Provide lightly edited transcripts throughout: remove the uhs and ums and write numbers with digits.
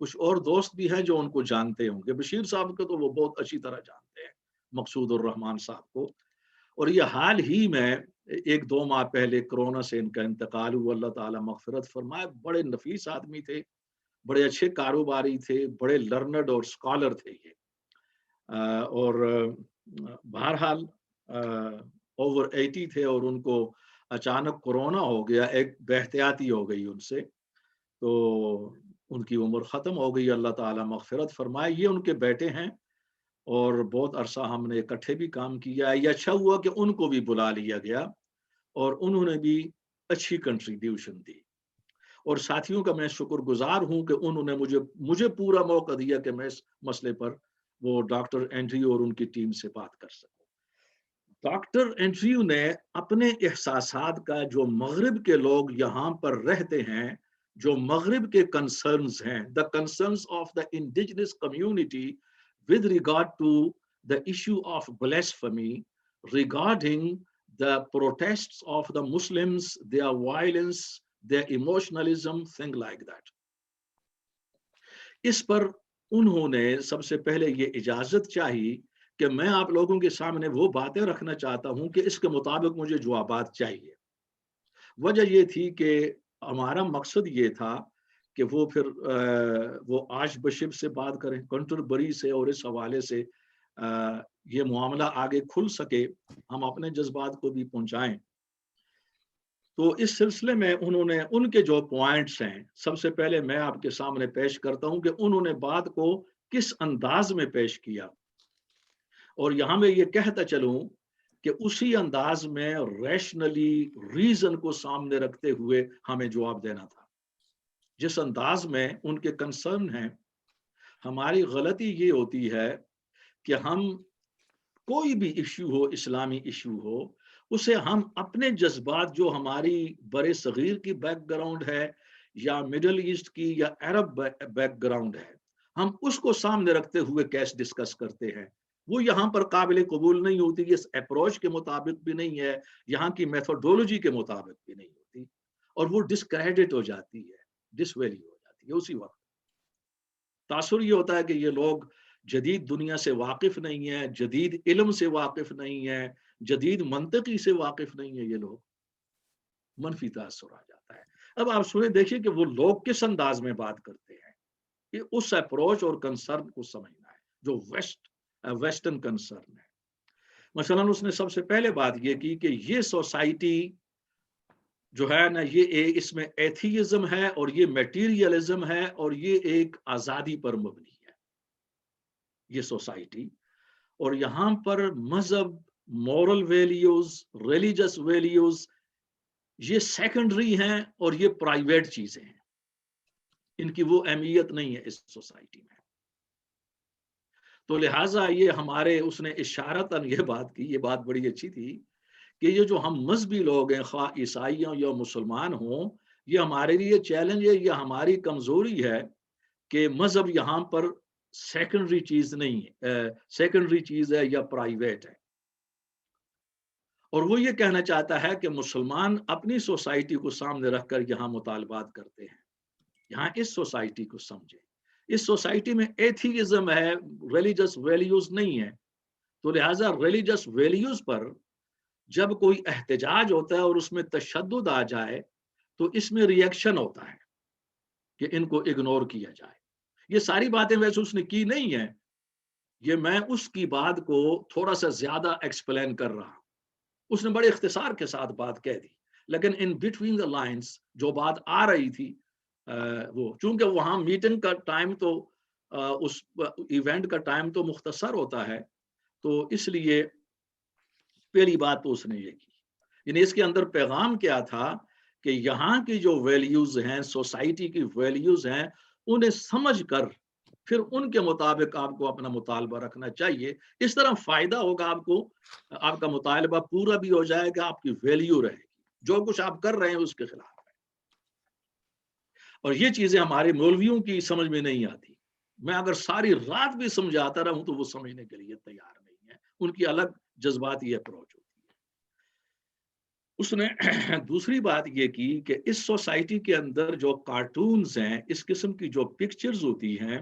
کچھ اور دوست بھی ہیں جو ان کو جانتے ہوں گے. بشیر صاحب کو تو وہ بہت اچھی طرح جانتے ہیں, مقصود الرحمان صاحب کو. اور یہ حال ہی میں 1-2 ماہ پہلے کرونا سے ان کا انتقال ہوا, اللہ تعالیٰ مغفرت فرمائے. بڑے نفیس آدمی تھے, بڑے اچھے کاروباری تھے, بڑے لرنڈ اور اسکالر تھے یہ. اور بہرحال اوور 80 تھے اور ان کو اچانک کورونا ہو گیا, ایک بے احتیاطی ہو گئی ان سے, تو ان کی عمر ختم ہو گئی. اللہ تعالیٰ مغفرت فرمائے. یہ ان کے بیٹے ہیں اور بہت عرصہ ہم نے اکٹھے بھی کام کیا. یہ اچھا ہوا کہ ان کو بھی بلا لیا گیا اور انہوں نے بھی اچھی کنٹریبیوشن دی. اور ساتھیوں کا میں شکر گزار ہوں کہ انہوں نے مجھے پورا موقع دیا کہ میں اس مسئلے پر وہ ڈاکٹر اینڈریو اور ان کی ٹیم سے بات کر سکوں. ڈاکٹر اینڈریو نے اپنے احساسات کا, جو مغرب کے لوگ یہاں پر رہتے ہیں, جو مغرب کے کنسرنز ہیں, the concerns of the indigenous community with regard to the issue of blasphemy, regarding the protests of the Muslims, their violence, their emotionalism, thing like that. اس پر انہوں نے سب سے پہلے یہ اجازت چاہی کہ میں آپ لوگوں کے سامنے وہ باتیں رکھنا چاہتا ہوں کہ اس کے مطابق مجھے جوابات چاہیے. وجہ یہ تھی کہ ہمارا مقصد یہ تھا کہ وہ پھر وہ آرچ بشپ سے بات کریں, کنٹربری سے, اور اس حوالے سے یہ معاملہ آگے کھل سکے, ہم اپنے جذبات کو بھی پہنچائیں. تو اس سلسلے میں انہوں نے ان کے جو پوائنٹس ہیں, سب سے پہلے میں آپ کے سامنے پیش کرتا ہوں کہ انہوں نے بات کو کس انداز میں پیش کیا. اور یہاں میں یہ کہتا چلوں کہ اسی انداز میں ریشنلی ریزن کو سامنے رکھتے ہوئے ہمیں جواب دینا تھا. جس انداز میں ان کے کنسرن ہیں, ہماری غلطی یہ ہوتی ہے کہ ہم کوئی بھی ایشو ہو, اسلامی ایشو ہو, اسے ہم اپنے جذبات, جو ہماری برے صغیر کی بیک گراؤنڈ ہے یا مڈل ایسٹ کی یا عرب بیک گراؤنڈ ہے, ہم اس کو سامنے رکھتے ہوئے کیس ڈسکس کرتے ہیں. وہ یہاں پر قابل قبول نہیں ہوتی, اس اپروچ کے مطابق بھی نہیں ہے, یہاں کی میتھوڈولوجی کے مطابق بھی نہیں ہوتی, اور وہ ڈسکریڈٹ ہو جاتی ہے, ڈس ویلیو ہو جاتی ہے. اسی وقت تاثر یہ ہوتا ہے کہ یہ لوگ جدید دنیا سے واقف نہیں ہیں, جدید علم سے واقف نہیں ہیں, جدید منطقی سے واقف نہیں ہے. یہ لوگ منفی تاثر آ جاتا ہے. اب آپ سنیں, دیکھیے کہ وہ لوگ کس انداز میں بات کرتے ہیں. کہ اس اپروچ اور کنسرن کو سمجھنا ہے جو ویسٹرن کنسرن ہے. مثلا اس نے سب سے پہلے بات یہ کی کہ یہ سوسائٹی جو ہے نا, یہ اس میں ایتھیزم ہے اور یہ میٹیریلزم ہے اور یہ ایک آزادی پر مبنی ہے یہ سوسائٹی. اور یہاں پر مذہب, مورل ویلیوز, ریلیجس ویلیوز, یہ سیکنڈری ہیں اور یہ پرائیویٹ چیزیں ہیں, ان کی وہ اہمیت نہیں ہے اس سوسائٹی میں. تو لہٰذا یہ ہمارے, اس نے اشارتاً یہ بات کی, یہ بات بڑی اچھی تھی کہ یہ جو ہم مذہبی لوگ ہیں, خواہ عیسائی ہوں یا مسلمان ہوں, یہ ہمارے لیے چیلنج ہے, یہ ہماری کمزوری ہے کہ مذہب یہاں پر سیکنڈری چیز نہیں ہے, سیکنڈری چیز ہے یا پرائیویٹ ہے. اور وہ یہ کہنا چاہتا ہے کہ مسلمان اپنی سوسائٹی کو سامنے رکھ کر یہاں مطالبات کرتے ہیں. یہاں اس سوسائٹی کو سمجھیں, اس سوسائٹی میں ایتھیزم ہے, ریلیجس ویلیوز نہیں ہے. تو لہٰذا ریلیجس ویلیوز پر جب کوئی احتجاج ہوتا ہے اور اس میں تشدد آ جائے تو اس میں ریئیکشن ہوتا ہے کہ ان کو اگنور کیا جائے. یہ ساری باتیں ویسے اس نے کی نہیں ہیں, یہ میں اس کی بات کو تھوڑا سا زیادہ ایکسپلین کر رہا ہوں. اس نے بڑے اختصار کے ساتھ بات کہہ دی, لیکن ان بٹوین دا لائنز جو بات آ رہی تھی, وہ چونکہ وہاں میٹنگ کا ٹائم تو اس ایونٹ کا ٹائم تو مختصر ہوتا ہے, تو اس لیے پہلی بات تو اس نے یہ کی. یعنی اس کے اندر پیغام کیا تھا کہ یہاں کی جو ویلیوز ہیں, سوسائٹی کی ویلیوز ہیں, انہیں سمجھ کر پھر ان کے مطابق آپ کو اپنا مطالبہ رکھنا چاہیے. اس طرح فائدہ ہوگا آپ کو, آپ کا مطالبہ پورا بھی ہو جائے گا, آپ کی ویلیو رہے گی, جو کچھ آپ کر رہے ہیں اس کے خلاف ہے. اور یہ چیزیں ہمارے مولویوں کی سمجھ میں نہیں آتی. میں اگر ساری رات بھی سمجھاتا رہوں تو وہ سمجھنے کے لیے تیار نہیں ہے, ان کی الگ جذباتی اپروچ ہوتی ہے. اس نے دوسری بات یہ کی کہ اس سوسائٹی کے اندر جو کارٹونز ہیں، اس قسم کی جو پکچرز ہوتی ہیں،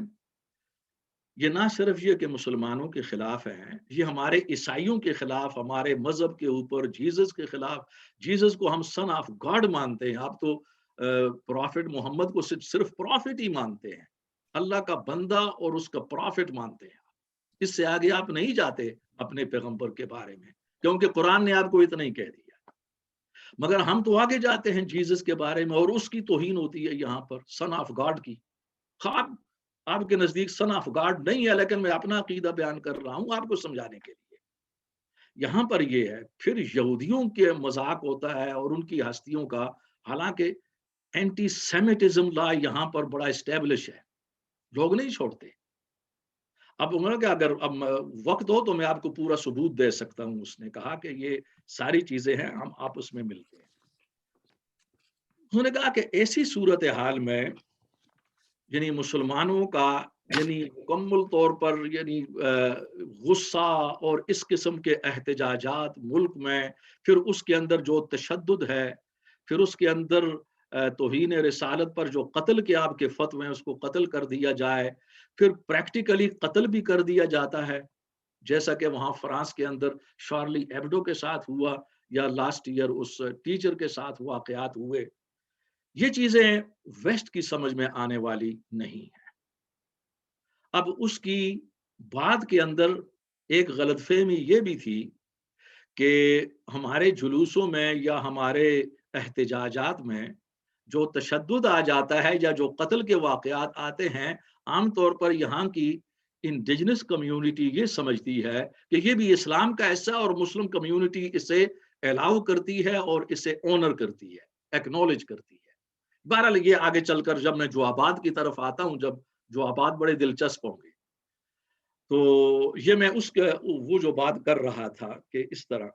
یہ نہ صرف یہ کہ مسلمانوں کے خلاف ہیں، یہ ہمارے عیسائیوں کے خلاف، ہمارے مذہب کے اوپر جیزس کے خلاف. جیزس کو ہم سن آف گاڈ مانتے ہیں. آپ تو پروفٹ محمد کو صرف پروفٹ ہی مانتے ہیں، اللہ کا بندہ اور اس کا پروفٹ مانتے ہیں. اس سے آگے آپ نہیں جاتے اپنے پیغمبر کے بارے میں، کیونکہ قرآن نے آپ کو اتنا ہی کہہ دیا. مگر ہم تو آگے جاتے ہیں جیزس کے بارے میں، اور اس کی توہین ہوتی ہے یہاں پر سن آف گاڈ کی. خواب آپ کے نزدیک سن آف گاڈ نہیں ہے، لیکن میں اپنا عقیدہ بیان کر رہا ہوں آپ کو سمجھانے کے لیے. یہاں پر یہ ہے پھر یہودیوں کے مذاق ہوتا ہے اور ان کی ہستیوں کا. حالانکہ اینٹی سیمیٹزم لا یہاں پر بڑا اسٹیبلش ہے، لوگ نہیں چھوڑتے. اب انہوں نے کہا اگر اب وقت ہو تو میں آپ کو پورا ثبوت دے سکتا ہوں. اس نے کہا کہ یہ ساری چیزیں ہیں، ہم آپس میں ملتے ہیں. انہوں نے کہا کہ ایسی صورتحال میں یعنی مسلمانوں کا یعنی مکمل طور پر یعنی غصہ اور اس قسم کے احتجاجات ملک میں، پھر اس کے اندر جو تشدد ہے، پھر اس کے اندر توہین رسالت پر جو قتل کے آپ کے فتوے ہیں اس کو قتل کر دیا جائے، پھر پریکٹیکلی قتل بھی کر دیا جاتا ہے، جیسا کہ وہاں فرانس کے اندر شارلی ایبڈو کے ساتھ ہوا یا لاسٹ ایئر اس ٹیچر کے ساتھ واقعات ہوئے. یہ چیزیں ویسٹ کی سمجھ میں آنے والی نہیں ہے. اب اس کی بات کے اندر ایک غلط فہمی یہ بھی تھی کہ ہمارے جلوسوں میں یا ہمارے احتجاجات میں جو تشدد آ جاتا ہے یا جو قتل کے واقعات آتے ہیں، عام طور پر یہاں کی انڈیجنس کمیونٹی یہ سمجھتی ہے کہ یہ بھی اسلام کا حصہ، اور مسلم کمیونٹی اسے الاؤ کرتی ہے اور اسے آنر کرتی ہے، ایکنالج کرتی ہے. بہرحال یہ آگے چل کر جب میں جوابات کی طرف آتا ہوں، جب جوابات بڑے دلچسپ ہوں گے، تو یہ میں اس کے وہ جو بات کر رہا تھا کہ اس طرح.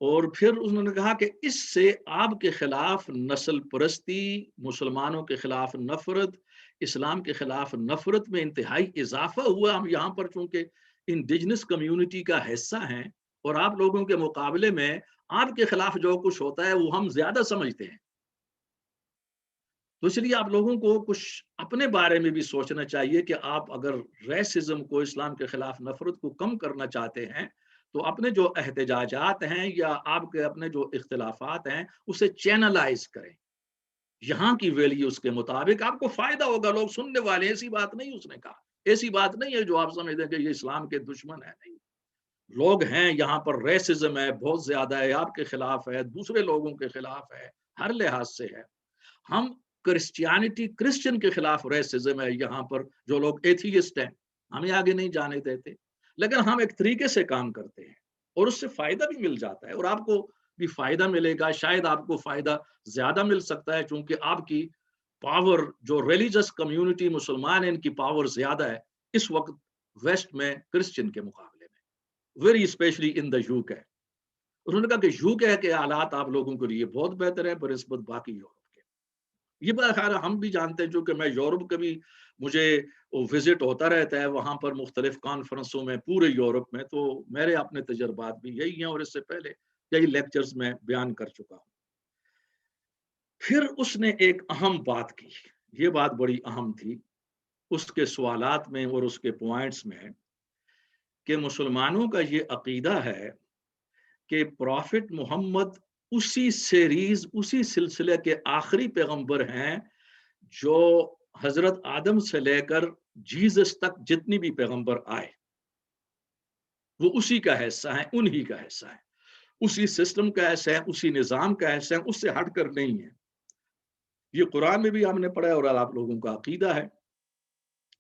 اور پھر انہوں نے کہا کہ اس سے آپ کے خلاف نسل پرستی، مسلمانوں کے خلاف نفرت، اسلام کے خلاف نفرت میں انتہائی اضافہ ہوا. ہم یہاں پر چونکہ انڈیجنس کمیونٹی کا حصہ ہیں اور آپ لوگوں کے مقابلے میں آپ کے خلاف جو کچھ ہوتا ہے وہ ہم زیادہ سمجھتے ہیں. تو اس لیے آپ لوگوں کو کچھ اپنے بارے میں بھی سوچنا چاہیے کہ آپ اگر ریسزم کو، اسلام کے خلاف نفرت کو کم کرنا چاہتے ہیں تو اپنے جو احتجاجات ہیں یا آپ کے اپنے جو اختلافات ہیں اسے چینلائز کریں یہاں کی ویلیوز کے مطابق. آپ کو فائدہ ہوگا، لوگ سننے والے. ایسی بات نہیں اس نے کہا، ایسی بات نہیں ہے جو آپ سمجھتے ہیں کہ یہ اسلام کے دشمن ہے. نہیں، لوگ ہیں یہاں پر، ریسزم ہے بہت زیادہ ہے، آپ کے خلاف ہے، دوسرے لوگوں کے خلاف ہے، ہر لحاظ سے ہے. ہم کرسچینٹی، کرسچن کے خلاف ریسزم ہے یہاں پر. جو لوگ ایتھیسٹ ہیں ہمیں آگے نہیں جانے دیتے، لیکن ہم ایک طریقے سے کام کرتے ہیں اور اس سے فائدہ بھی مل جاتا ہے، اور آپ کو بھی فائدہ ملے گا. شاید آپ کو فائدہ زیادہ مل سکتا ہے چونکہ آپ کی پاور، جو ریلیجس کمیونٹی مسلمان ہیں ان کی پاور زیادہ ہے اس وقت ویسٹ میں کرسچن کے مقابلے میں، very especially in the U K. انہوں نے کہا کہ یو کے حالات آپ لوگوں کے لیے بہت بہتر ہے بنسبت باقی یورپ. یہ بات خیر ہم بھی جانتے ہیں، جو کہ میں یورپ کا بھی مجھے وزٹ ہوتا رہتا ہے وہاں پر مختلف کانفرنسوں میں پورے یورپ میں، تو میرے اپنے تجربات بھی یہی ہیں اور اس سے پہلے کئی لیکچرز میں بیان کر چکا ہوں. پھر اس نے ایک اہم بات کی، یہ بات بڑی اہم تھی اس کے سوالات میں اور اس کے پوائنٹس میں، کہ مسلمانوں کا یہ عقیدہ ہے کہ پروفٹ محمد اسی سیریز، اسی سلسلے کے آخری پیغمبر ہیں جو حضرت آدم سے لے کر جیزس تک جتنی بھی پیغمبر آئے وہ اسی کا حصہ ہیں، انہی کا حصہ ہے، اسی سسٹم کا حصہ ہے، اسی نظام کا حصہ ہے، اس سے ہٹ کر نہیں ہے. یہ قرآن میں بھی ہم نے پڑھا ہے اور آپ لوگوں کا عقیدہ ہے.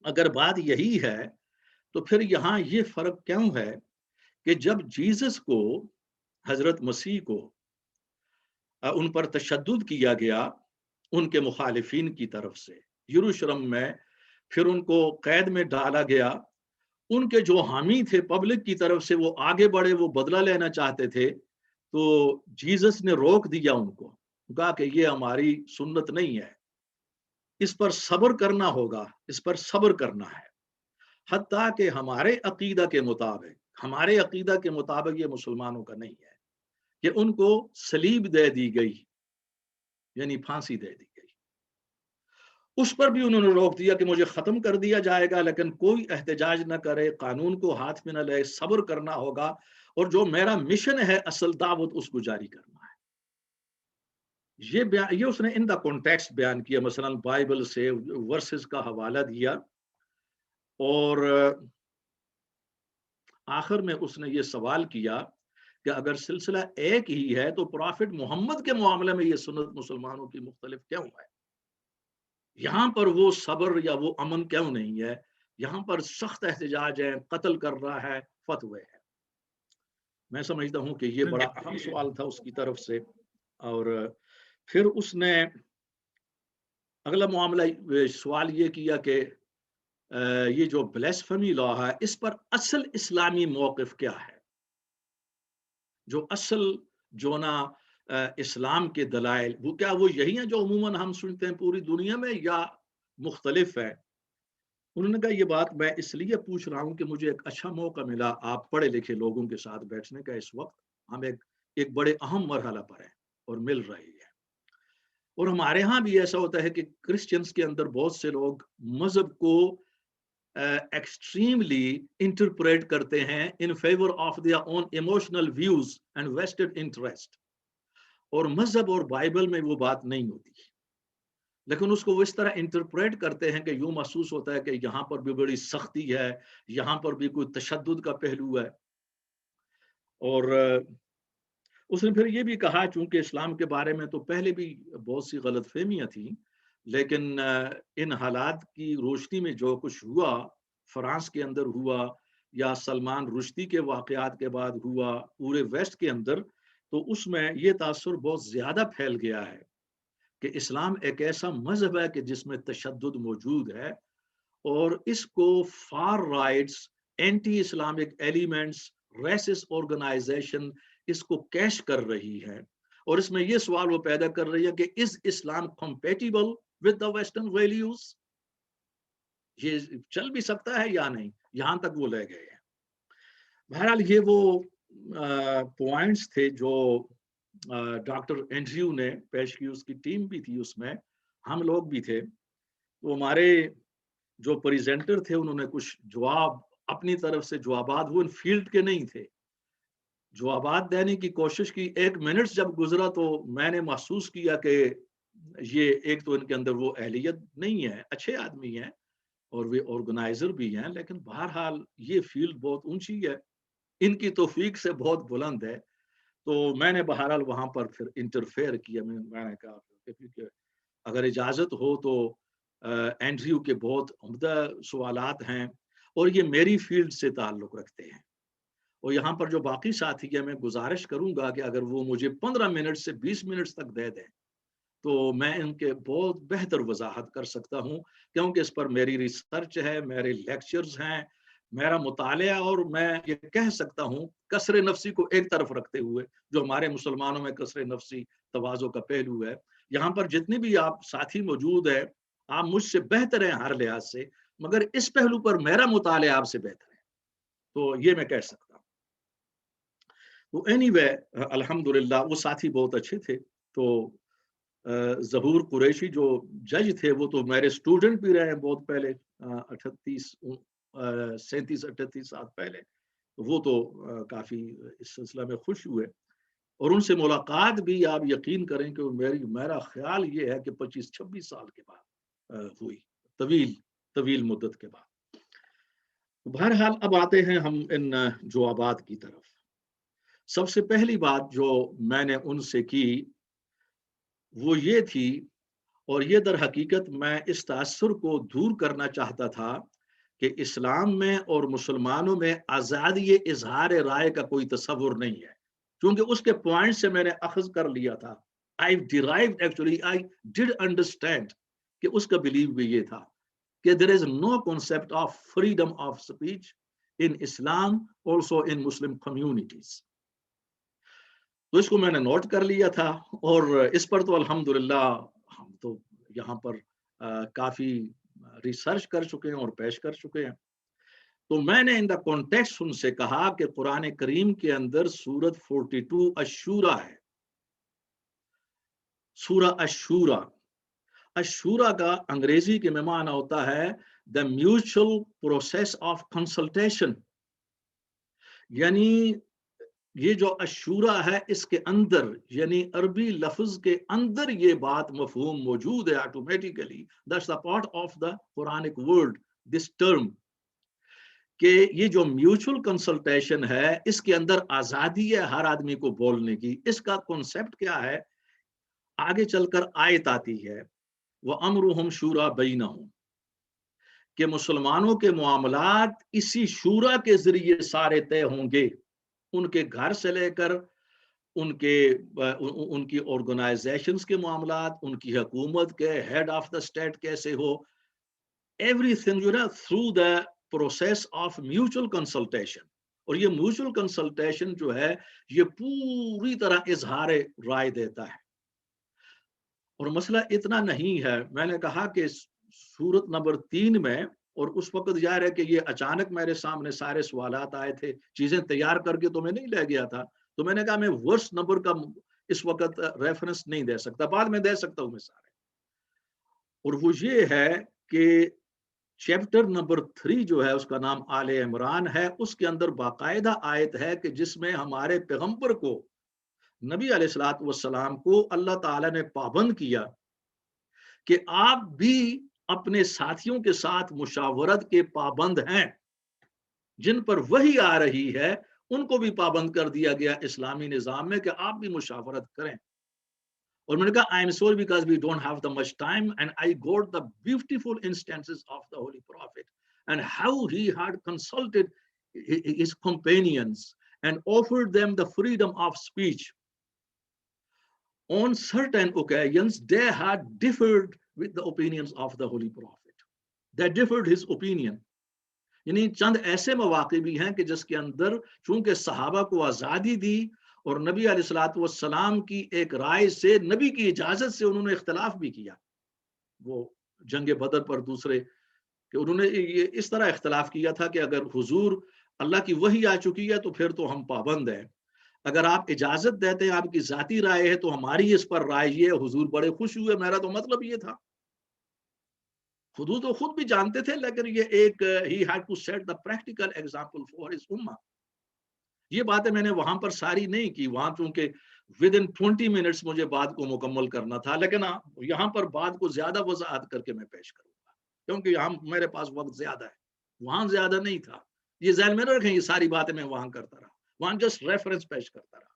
اگر بات یہی ہے تو پھر یہاں یہ فرق کیوں ہے کہ جب جیزس کو، حضرت مسیح کو ان پر تشدد کیا گیا ان کے مخالفین کی طرف سے یروشلم میں، پھر ان کو قید میں ڈالا گیا، ان کے جو حامی تھے پبلک کی طرف سے وہ آگے بڑھے، وہ بدلہ لینا چاہتے تھے، تو جیزس نے روک دیا ان کو، کہا کہ یہ ہماری سنت نہیں ہے، اس پر صبر کرنا ہوگا، اس پر صبر کرنا ہے. حتیٰ کہ ہمارے عقیدہ کے مطابق یہ مسلمانوں کا نہیں ہے کہ ان کو سلیب دے دی گئی، یعنی پھانسی دے دی گئی۔ اس پر بھی انہوں نے روک دیا کہ مجھے ختم کر دیا جائے گا، لیکن کوئی احتجاج نہ کرے، قانون کو ہاتھ میں نہ لے، صبر کرنا ہوگا، اور جو میرا مشن ہے اصل دعوت اس کو جاری کرنا ہے۔ یہ اس نے ان دا کانٹیکسٹ بیان کیا، مثلا بائبل سے ورسز کا حوالہ دیا، اور آخر میں اس نے یہ سوال کیا کہ اگر سلسلہ ایک ہی ہے تو پرافٹ محمد کے معاملے میں یہ سنت مسلمانوں کی مختلف کیوں ہے؟ یہاں پر وہ صبر یا وہ امن کیوں نہیں ہے؟ یہاں پر سخت احتجاج ہے، قتل کر رہا ہے، فتوے ہے۔ میں سمجھتا ہوں کہ یہ بڑا اہم سوال تھا اس کی طرف سے۔ اور پھر اس نے اگلا معاملہ سوال یہ کیا کہ یہ جو بلیسفمی لا ہے اس پر اصل اسلامی موقف کیا ہے؟ جو اصل جو نا اسلام کے دلائل وہ کیا وہ یہی ہیں جو عموماً ہم سنتے ہیں پوری دنیا میں، یا مختلف ہے؟ انہوں نے کہا یہ بات میں اس لیے پوچھ رہا ہوں کہ مجھے ایک اچھا موقع ملا آپ پڑھے لکھے لوگوں کے ساتھ بیٹھنے کا۔ اس وقت ہم ایک بڑے اہم مرحلہ پر ہیں اور مل رہی ہے، اور ہمارے ہاں بھی ایسا ہوتا ہے کہ کرسچنز کے اندر بہت سے لوگ مذہب کو ایکسٹریملی انٹرپریٹ کرتے ہیں in favour of their own emotional views and vested interest, اور مذہب اور بائبل میں وہ بات نہیں ہوتی، لیکن اس کو وہ اس طرح انٹرپریٹ کرتے ہیں کہ یوں محسوس ہوتا ہے کہ یہاں پر بھی بڑی سختی ہے، یہاں پر بھی کوئی تشدد کا پہلو ہے۔ اور اس نے پھر یہ بھی کہا چونکہ اسلام کے بارے میں تو پہلے بھی بہت سی غلط فہمیاں تھیں، لیکن ان حالات کی روشنی میں جو کچھ ہوا، فرانس کے اندر ہوا یا سلمان رشدی کے واقعات کے بعد ہوا پورے ویسٹ کے اندر، تو اس میں یہ تاثر بہت زیادہ پھیل گیا ہے کہ اسلام ایک ایسا مذہب ہے کہ جس میں تشدد موجود ہے، اور اس کو far rights, anti Islamic elements, racist organisation اس کو کیش کر رہی ہے، اور اس میں یہ سوال وہ پیدا کر رہی ہے کہ از اسلام compatible with the western values؟ یہ چل بھی سکتا ہے یا نہیں، یہاں تک وہ لے گئے ہیں۔ بہرحال یہ وہ پوائنٹس تھے جو ڈاکٹر اینڈریو نے پیش کی، اس کی ٹیم بھی تھی اس میں، ہم لوگ بھی تھے۔ تو ہمارے جو پریزنٹر تھے انہوں نے کچھ جواب اپنی طرف سے جوابات، وہ ان فیلڈ کے نہیں تھے، جوابات دینے کی کوشش کی۔ 1 منٹ جب گزرا تو میں نے محسوس کیا کہ یہ ایک تو ان کے اندر وہ اہلیت نہیں ہے، اچھے آدمی ہیں اور وہ آرگنائزر بھی ہیں، لیکن بہرحال یہ فیلڈ بہت اونچی ہے، ان کی توفیق سے بہت بلند ہے۔ تو میں نے بہرحال وہاں پر پھر انٹرفیئر کیا، میں نے کہا کہ اگر اجازت ہو تو اینڈریو کے بہت عمدہ سوالات ہیں اور یہ میری فیلڈ سے تعلق رکھتے ہیں، اور یہاں پر جو باقی ساتھی ہیں میں گزارش کروں گا کہ اگر وہ مجھے 15 منٹ سے 20 منٹ تک دے دیں تو میں ان کے بہت بہتر وضاحت کر سکتا ہوں، کیونکہ اس پر میری ریسرچ ہے، میرے لیکچرز ہیں، میرا مطالعہ، اور میں یہ کہہ سکتا ہوں کسر نفسی کو ایک طرف رکھتے ہوئے، جو ہمارے مسلمانوں میں کسر نفسی تواضع کا پہلو ہے، یہاں پر جتنے بھی آپ ساتھی موجود ہیں آپ مجھ سے بہتر ہیں ہر لحاظ سے، مگر اس پہلو پر میرا مطالعہ آپ سے بہتر ہے، تو یہ میں کہہ سکتا ہوں۔ تو اینی وے الحمدللہ وہ ساتھی بہت اچھے تھے۔ تو ظہور قریشی جو جج تھے وہ تو میرے سٹوڈنٹ بھی رہے ہیں بہت پہلے، 37-38 سال پہلے، وہ تو کافی اس سلسلہ میں خوش ہوئے، اور ان سے ملاقات بھی آپ یقین کریں کہ میرا خیال یہ ہے کہ 25-26 سال کے بعد ہوئی، طویل مدت کے بعد۔ بہرحال اب آتے ہیں ہم ان جوابات کی طرف۔ سب سے پہلی بات جو میں نے ان سے کی وہ یہ تھی، اور یہ در حقیقت میں اس تاثر کو دور کرنا چاہتا تھا کہ اسلام میں اور مسلمانوں میں آزادی اظہار رائے کا کوئی تصور نہیں ہے، کیونکہ اس کے پوائنٹ سے میں نے اخذ کر لیا تھا، I did understand کہ اس کا بلیو بھی یہ تھا کہ there is no concept of freedom of speech in Islam, also in Muslim communities۔ تو اس کو میں نے نوٹ کر لیا تھا، اور اس پر تو الحمدللہ ہم تو یہاں پر کافی ریسرچ کر چکے ہیں اور پیش کر چکے ہیں۔ تو میں نے ان دا کانٹیکسٹ ان سے کہا کہ قرآن کریم کے اندر سورت 42 الشورا ہے، سورہ الشورا۔ الشورا کا انگریزی کے میں معنی ہوتا ہے the mutual process of consultation, یعنی یہ جو الشورا ہے اس کے اندر، یعنی عربی لفظ کے اندر یہ بات مفہوم موجود ہے automatically, that's the part of the Quranic word this term, کہ یہ جو میوچل کنسلٹیشن ہے اس کے اندر آزادی ہے ہر آدمی کو بولنے کی۔ اس کا کنسپٹ کیا ہے؟ آگے چل کر آیت آتی ہے وَأَمْرُهُمْ شُورَى بَيْنَهُمْ، کہ مسلمانوں کے معاملات اسی شورا کے ذریعے سارے طے ہوں گے، ان کے گھر سے لے کر ان کی آرگنائزیشنز کے معاملات، ان کی حکومت کے ہیڈ آف دا اسٹیٹ کیسے ہو، ایوری تھنگ جو ہے through the process of mutual consultation. اور یہ میوچل کنسلٹیشن جو ہے یہ پوری طرح اظہار رائے دیتا ہے۔ اور مسئلہ اتنا نہیں ہے، میں نے کہا کہ سورت نمبر 3 میں، اور اس وقت ظاہر ہے کہ یہ اچانک میرے سامنے سارے سوالات آئے تھے، چیزیں تیار کر کے تو میں نہیں لے گیا تھا، تو میں نے کہا میں ورس نمبر کا اس وقت ریفرنس نہیں دے سکتا، بعد میں دے سکتا ہوں میں سارے۔ اور وہ یہ ہے کہ چیپٹر نمبر 3 جو ہے اس کا نام آل عمران ہے، اس کے اندر باقاعدہ آیت ہے کہ جس میں ہمارے پیغمبر کو، نبی علیہ الصلوۃ والسلام کو اللہ تعالیٰ نے پابند کیا کہ آپ بھی اپنے ساتھیوں کے ساتھ مشاورت کے پابند ہیں، جن پر وحی آ رہی ہے ان کو بھی پابند کر دیا گیا اسلامی نظام میں کہ آپ بھی مشاورت کریں۔ اور میں نے کہا I am sorry because we don't have the much time, and I got the beautiful instances of the Holy Prophet and how he had consulted his companions and offered them the freedom of speech. On certain occasions, they had differed with the opinions of the Holy Prophet. They differed his opinion. یعنی چند ایسے مواقع بھی ہیں کہ جس کے اندر چونکہ صحابہ کو آزادی دی اور نبی علیہ الصلوۃ والسلام کی ایک رائے سے، نبی کی اجازت سے انہوں نے اختلاف بھی کیا، وہ جنگ بدر پر دوسرے، کہ انہوں نے یہ اس طرح اختلاف کیا تھا کہ اگر حضور اللہ کی وحی آ چکی ہے تو پھر تو ہم پابند ہیں، اگر آپ اجازت دیتے ہیں، آپ کی ذاتی رائے ہے تو ہماری اس پر رائے یہ ہے۔ حضور بڑے خوش ہوئے، میرا تو مطلب یہ تھا، حضور تو خود بھی جانتے تھے، لیکن یہ ایک he had to set the practical example for his ummah۔ یہ باتیں میں نے وہاں پر ساری نہیں کی، وہاں چونکہ within 20 منٹس مجھے بات کو مکمل کرنا تھا، لیکن یہاں پر بات کو زیادہ وضاحت کر کے میں پیش کروں گا کیونکہ یہاں میرے پاس وقت زیادہ ہے، وہاں زیادہ نہیں تھا۔ یہ ذہن میں نہ رکھیں، یہ ساری باتیں میں وہاں کرتا رہا، وہاں جسٹ ریفرنس پیش کرتا رہا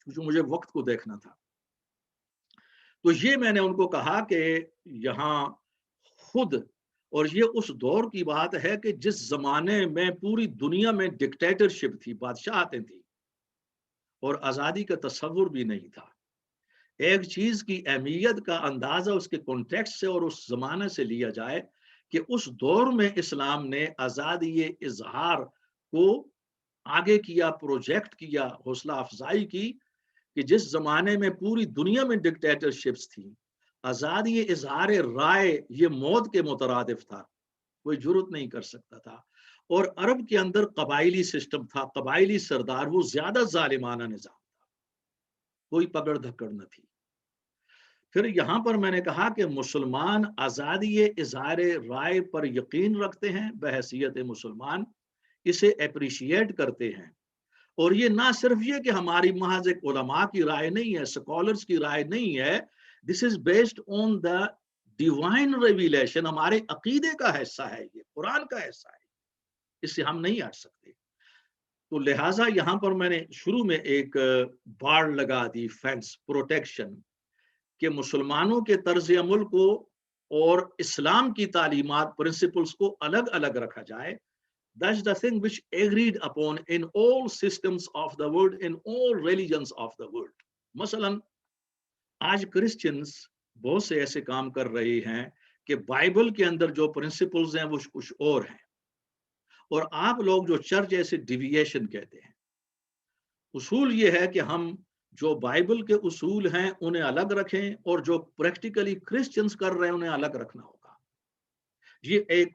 کیونکہ مجھے وقت کو دیکھنا تھا۔ تو یہ میں نے ان کو کہا کہ یہاں خود، اور یہ اس دور کی بات ہے کہ جس زمانے میں پوری دنیا میں ڈکٹیٹرشپ تھی، بادشاہتیں تھی اور آزادی کا تصور بھی نہیں تھا۔ ایک چیز کی اہمیت کا اندازہ اس کے کانٹیکسٹ سے اور اس زمانے سے لیا جائے کہ اس دور میں اسلام نے آزادی اظہار کو آگے کیا، پروجیکٹ کیا، حوصلہ افزائی کی، کہ جس زمانے میں پوری دنیا میں ڈکٹیٹرشپس تھی، آزادی اظہار رائے یہ موت کے مترادف تھا، کوئی جرت نہیں کر سکتا تھا۔ اور عرب کے اندر قبائلی سسٹم تھا، قبائلی سردار، وہ زیادہ ظالمانہ نظام تھا، کوئی پکڑ دھکڑ نہ تھی۔ پھر یہاں پر میں نے کہا کہ مسلمان آزادی اظہار رائے پر یقین رکھتے ہیں بحیثیت مسلمان، اسے اپریشیٹ کرتے ہیں، اور یہ نہ صرف یہ کہ ہماری محض ایک علماء کی رائے نہیں ہے، سکولرز کی رائے نہیں ہے، this is based on the divine revelation, ہمارے عقیدے کا حصہ ہے، یہ قرآن کا حصہ ہے، اس سے ہم نہیں ہٹ سکتے۔ تو لہٰذا یہاں پر میں نے شروع میں ایک باڑ لگا دی، فینس، پروٹیکشن، کہ مسلمانوں کے طرز عمل کو اور اسلام کی تعلیمات، پرنسپلز کو الگ الگ رکھا جائے۔ That's the thing which agreed upon in all systems of the world, in all religions of the world. مثلاً آج کرسچنز بہت سے ایسے کام کر رہے ہیں کہ بائبل کے اندر جو پرنسپلز ہیں وہ کچھ اور ہیں، اور آپ لوگ جو چرچ ایسے ڈیویشن کہتے ہیں۔ اصول یہ ہے کہ ہم جو بائبل کے اصول ہیں انہیں الگ رکھیں، اور جو پریکٹیکلی کرسچنز کر رہے ہیں انہیں الگ رکھنا ہوگا۔ یہ ایک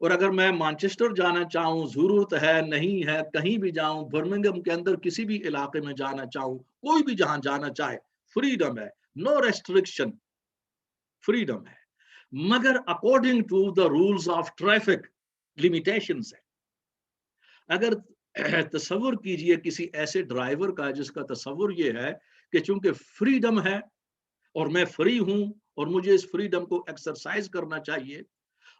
اور اگر میں مانچسٹر جانا چاہوں، ضرورت ہے نہیں ہے، کہیں بھی جاؤں، برمنگھم کے اندر کسی بھی علاقے میں جانا چاہوں، کوئی بھی جہاں جانا چاہے، فریڈم ہے، نو ریسٹرکشن، فریڈم ہے، مگر according to the rules of traffic limitations ہے۔ اگر تصور کیجئے کسی ایسے ڈرائیور کا جس کا تصور یہ ہے کہ چونکہ فریڈم ہے اور میں فری ہوں اور مجھے اس فریڈم کو ایکسرسائز کرنا چاہیے،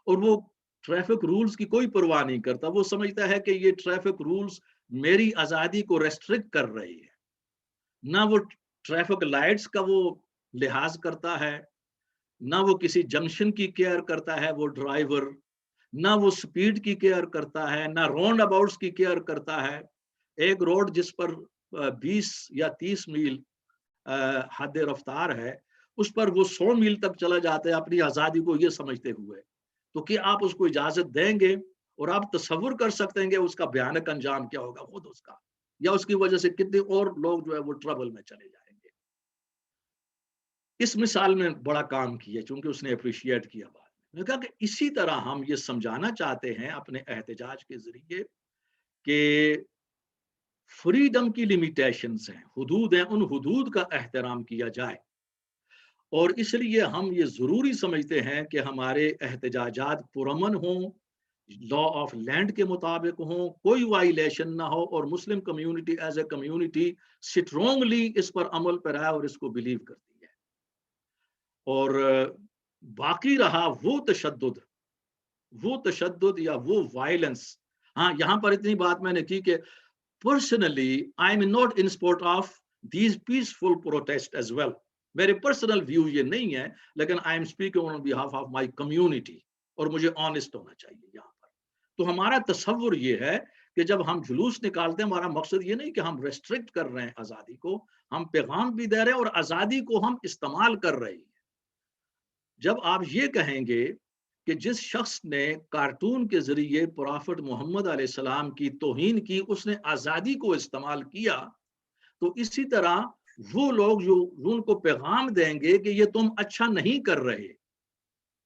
اور وہ ٹریفک رولز کی کوئی پرواہ نہیں کرتا، وہ سمجھتا ہے کہ یہ ٹریفک رولز میری آزادی کو ریسٹرکٹ کر رہی ہے، نہ وہ ٹریفک لائٹس کا وہ لحاظ کرتا ہے، نہ وہ کسی جنکشن کی کیئر کرتا ہے وہ ڈرائیور، نہ وہ سپیڈ کی کیئر کرتا ہے، نہ راؤنڈ اباؤٹس کی کیئر کرتا ہے۔ ایک روڈ جس پر 20 یا 30 میل حد رفتار ہے، اس پر وہ 100 میل تک چلا جاتا ہے اپنی آزادی کو یہ سمجھتے ہوئے، تو کیا آپ اس کو اجازت دیں گے؟ اور آپ تصور کر سکتے ہیں کہ اس کا بھیانک انجام کیا ہوگا خود اس کا، یا اس کی وجہ سے کتنے اور لوگ جو ہے وہ ٹربل میں چلے جائیں گے۔ اس مثال میں بڑا کام کیا چونکہ اس نے اپریشیٹ کیا بات میں نے کہا کہ اسی طرح ہم یہ سمجھانا چاہتے ہیں اپنے احتجاج کے ذریعے کہ فریڈم کی لمیٹیشنز ہیں، حدود ہیں، ان حدود کا احترام کیا جائے، اور اس لیے ہم یہ ضروری سمجھتے ہیں کہ ہمارے احتجاجات پرامن ہوں، لا آف لینڈ کے مطابق ہوں، کوئی وائلیشن نہ ہو، اور مسلم کمیونٹی ایز اے کمیونٹی سٹرونگلی اس پر عمل پیرا اور اس کو بلیو کرتی ہے۔ اور باقی رہا وہ تشدد یا وہ وائلنس، ہاں یہاں پر اتنی بات میں نے کی کہ personally I am not in support of these peaceful protests as well، میرے پرسنل ویو یہ نہیں ہے، لیکن I am speaking on behalf of my community، اور مجھے آنےسٹ ہونا چاہیے یہاں پر۔ تو ہمارا تصور یہ ہے کہ جب ہم جلوس نکالتے ہیں، ہمارا مقصد یہ نہیں کہ ہم ریسٹرکٹ کر رہے ہیں آزادی کو، ہم پیغام بھی دے رہے ہیں اور آزادی کو ہم استعمال کر رہے ہیں۔ جب آپ یہ کہیں گے کہ جس شخص نے کارٹون کے ذریعے پرافٹ محمد علیہ السلام کی توہین کی، اس نے آزادی کو استعمال کیا، تو اسی طرح وہ لوگ جو ان کو پیغام دیں گے کہ یہ تم اچھا نہیں کر رہے،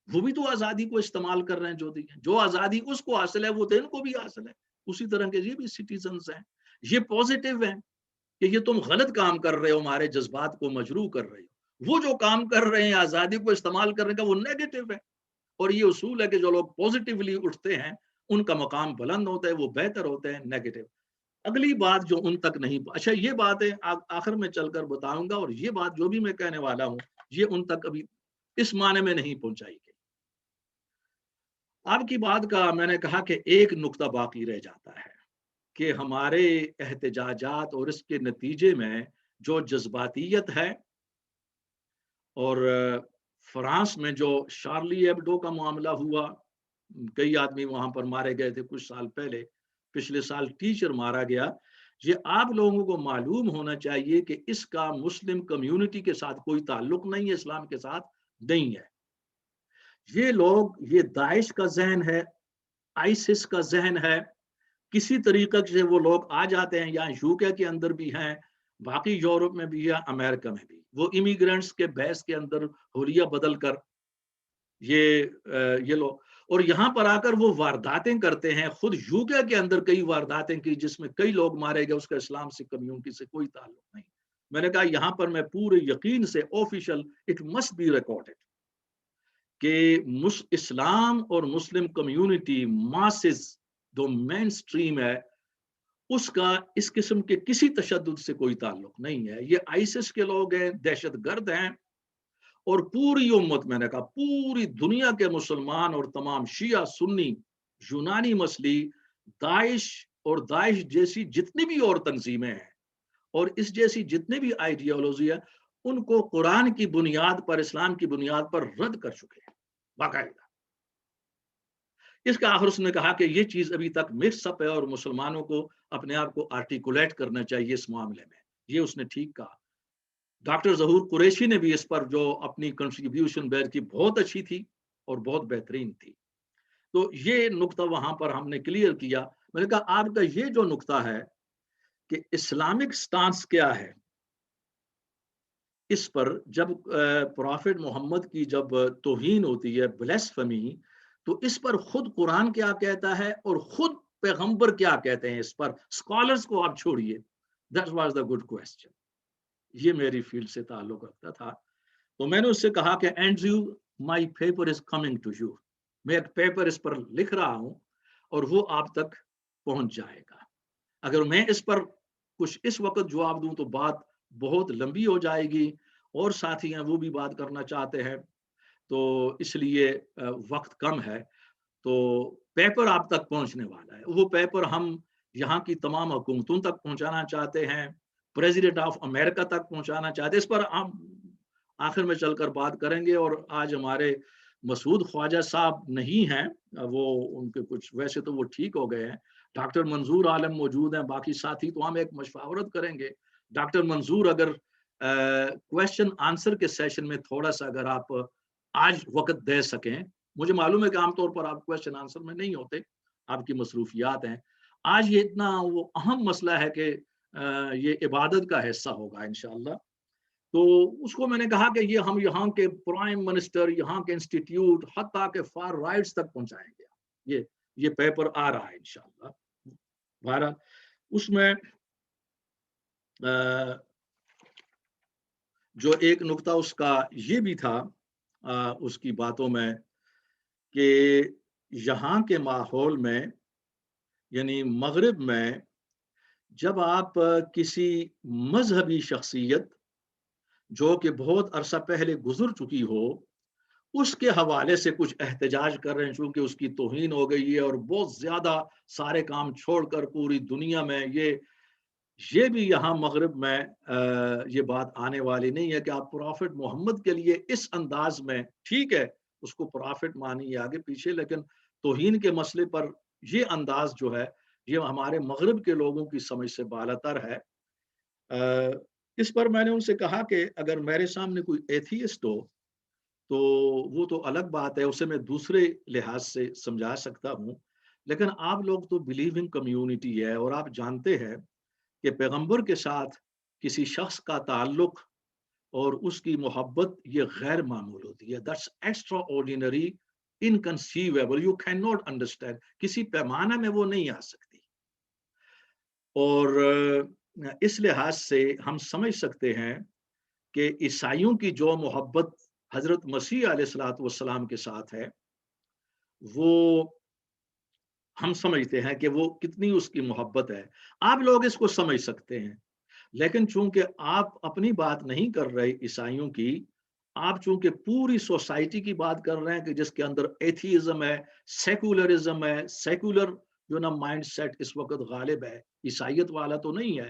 وہ بھی تو آزادی کو استعمال کر رہے ہیں، جو آزادی اس کو حاصل ہے وہ تو ان کو بھی حاصل ہے، اسی طرح کے یہ بھی سٹیزنز ہیں، یہ پازیٹیو ہیں کہ یہ تم غلط کام کر رہے ہو، ہمارے جذبات کو مجروح کر رہے ہو۔ وہ جو کام کر رہے ہیں آزادی کو استعمال کرنے کا، وہ نیگیٹو ہے، اور یہ اصول ہے کہ جو لوگ پازیٹیولی اٹھتے ہیں ان کا مقام بلند ہوتا ہے، وہ بہتر ہوتے ہیں۔ نیگیٹو اگلی بات جو ان تک نہیں، اچھا یہ باتیں آخر میں چل کر بتاؤں گا، اور یہ بات جو بھی میں کہنے والا ہوں یہ ان تک ابھی اس معنی میں نہیں پہنچائی گئی۔ آپ کی بات کا میں نے کہا کہ ایک نقطہ باقی رہ جاتا ہے کہ ہمارے احتجاجات اور اس کے نتیجے میں جو جذباتیت ہے، اور فرانس میں جو شارلی ایبڈو کا معاملہ ہوا، کئی آدمی وہاں پر مارے گئے تھے کچھ سال پہلے، پچھلے سال ٹیچر مارا گیا، یہ آپ لوگوں کو معلوم ہونا چاہیے کہ اس کا مسلم کمیونٹی کے ساتھ کوئی تعلق نہیں ہے، اسلام کے ساتھ نہیں ہے۔ یہ لوگ، یہ داعش کا ذہن ہے، آئسس کا ذہن ہے، کسی طریقے سے وہ لوگ آ جاتے ہیں، یہاں یوکے کے اندر بھی ہیں، باقی یورپ میں بھی ہے، امریکہ میں بھی، وہ امیگرینٹس کے بحث کے اندر حلیہ بدل کر یہ لوگ، اور یہاں پر آ کر وہ وارداتیں کرتے ہیں۔ خود یوکے کے اندر کئی وارداتیں کی جس میں کئی لوگ مارے گئے، اس کا اسلام سے کمیونٹی سے کوئی تعلق نہیں۔ میں نے کہا یہاں پر میں پورے یقین سے official it must be recorded کہ اسلام اور مسلم کمیونٹی ماسز جو مین سٹریم ہے، اس کا اس قسم کے کسی تشدد سے کوئی تعلق نہیں ہے۔ یہ آئسس کے لوگ ہیں، دہشت گرد ہیں، اور پوری امت، میں نے کہا پوری دنیا کے مسلمان اور تمام شیعہ سنی یونانی مسلی داعش اور داعش جیسی جتنی بھی اور تنظیمیں ہیں اور اس جیسی جتنی بھی آئیڈیالوجی ہے، ان کو قرآن کی بنیاد پر، اسلام کی بنیاد پر رد کر چکے ہیں باقاعدہ۔ اس کا آخر اس نے کہا کہ یہ چیز ابھی تک مکس اپ ہے اور مسلمانوں کو اپنے آپ کو آرٹیکولیٹ کرنا چاہیے اس معاملے میں۔ یہ اس نے ٹھیک کہا۔ ڈاکٹر ظہور قریشی نے بھی اس پر جو اپنی کنٹریبیوشن بیئر کی، بہت اچھی تھی اور بہت بہترین تھی۔ تو یہ نقطہ وہاں پر ہم نے کلیئر کیا۔ میں نے کہا آپ کا یہ جو نقطہ ہے کہ اسلامک سٹانس کیا ہے اس پر، جب پرافٹ محمد کی جب توہین ہوتی ہے، بلیسفمی، تو اس پر خود قرآن کیا کہتا ہے اور خود پیغمبر کیا کہتے ہیں اس پر؟ اسکالرز کو آپ چھوڑیے. That was the good question. یہ میری فیلڈ سے تعلق رکھتا تھا. تو میں نے اس سے کہا کہ Andrew my paper is coming to you. میں ایک پیپر اس پر لکھ رہا ہوں اور وہ آپ تک پہنچ جائے گا. اگر میں اس پر کچھ اس وقت جواب دوں تو بات بہت لمبی ہو جائے گی اور ساتھی ہیں وہ بھی بات کرنا چاہتے ہیں, تو اس لیے وقت کم ہے. تو پیپر آپ تک پہنچنے والا ہے. وہ پیپر ہم یہاں کی تمام حکومتوں تک پہنچانا چاہتے ہیں, پریزیڈنٹ آف امریکہ تک پہنچانا چاہتے ہیں. اس پر ہم آخر میں چل کر بات کریں گے. اور آج ہمارے مسعود خواجہ صاحب نہیں ہیں, وہ ان کے کچھ ویسے تو وہ ٹھیک ہو گئے ہیں. ڈاکٹر منظور عالم موجود ہیں, باقی ساتھی, تو ہم ایک مشاورت کریں گے. ڈاکٹر منظور اگر کویشچن آنسر کے سیشن میں تھوڑا سا اگر آپ آج وقت دے سکیں. مجھے معلوم ہے کہ عام طور پر آپ کویشچن آنسر میں نہیں ہوتے, آپ کی مصروفیات ہیں. آج یہ اتنا وہ اہم مسئلہ ہے کہ یہ عبادت کا حصہ ہوگا انشاءاللہ. تو اس کو میں نے کہا کہ یہ ہم یہاں کے پرائم منسٹر, یہاں کے انسٹیٹیوٹ, حتیٰ کہ فار رائٹس تک پہنچائیں گے. یہ پیپر آ رہا ہے انشاءاللہ. بہرحال اس میں جو ایک نقطہ اس کا یہ بھی تھا اس کی باتوں میں کہ یہاں کے ماحول میں, یعنی مغرب میں, جب آپ کسی مذہبی شخصیت جو کہ بہت عرصہ پہلے گزر چکی ہو اس کے حوالے سے کچھ احتجاج کر رہے ہیں, چونکہ اس کی توہین ہو گئی ہے اور بہت زیادہ سارے کام چھوڑ کر پوری دنیا میں, یہ بھی یہاں مغرب میں یہ بات آنے والی نہیں ہے کہ آپ پرافٹ محمد کے لیے اس انداز میں, ٹھیک ہے اس کو پرافٹ مانیے آگے پیچھے, لیکن توہین کے مسئلے پر یہ انداز جو ہے یہ ہمارے مغرب کے لوگوں کی سمجھ سے بالاتر ہے. اس پر میں نے ان سے کہا کہ اگر میرے سامنے کوئی ایتھیسٹ ہو تو وہ تو الگ بات ہے, اسے میں دوسرے لحاظ سے سمجھا سکتا ہوں, لیکن آپ لوگ تو بلیونگ کمیونٹی ہے اور آپ جانتے ہیں کہ پیغمبر کے ساتھ کسی شخص کا تعلق اور اس کی محبت یہ غیر معمول ہوتی ہے. That's extraordinary, inconceivable, you cannot understand. کسی پیمانہ میں وہ نہیں آ سکتی. اور اس لحاظ سے ہم سمجھ سکتے ہیں کہ عیسائیوں کی جو محبت حضرت مسیح علیہ الصلوۃ والسلام کے ساتھ ہے وہ ہم سمجھتے ہیں کہ وہ کتنی اس کی محبت ہے. آپ لوگ اس کو سمجھ سکتے ہیں, لیکن چونکہ آپ اپنی بات نہیں کر رہے عیسائیوں کی, آپ چونکہ پوری سوسائٹی کی بات کر رہے ہیں کہ جس کے اندر ایتھیزم ہے, سیکولرزم ہے, سیکولر جو نا مائنڈ سیٹ اس وقت غالب ہے, عیسائیت والا تو نہیں ہے,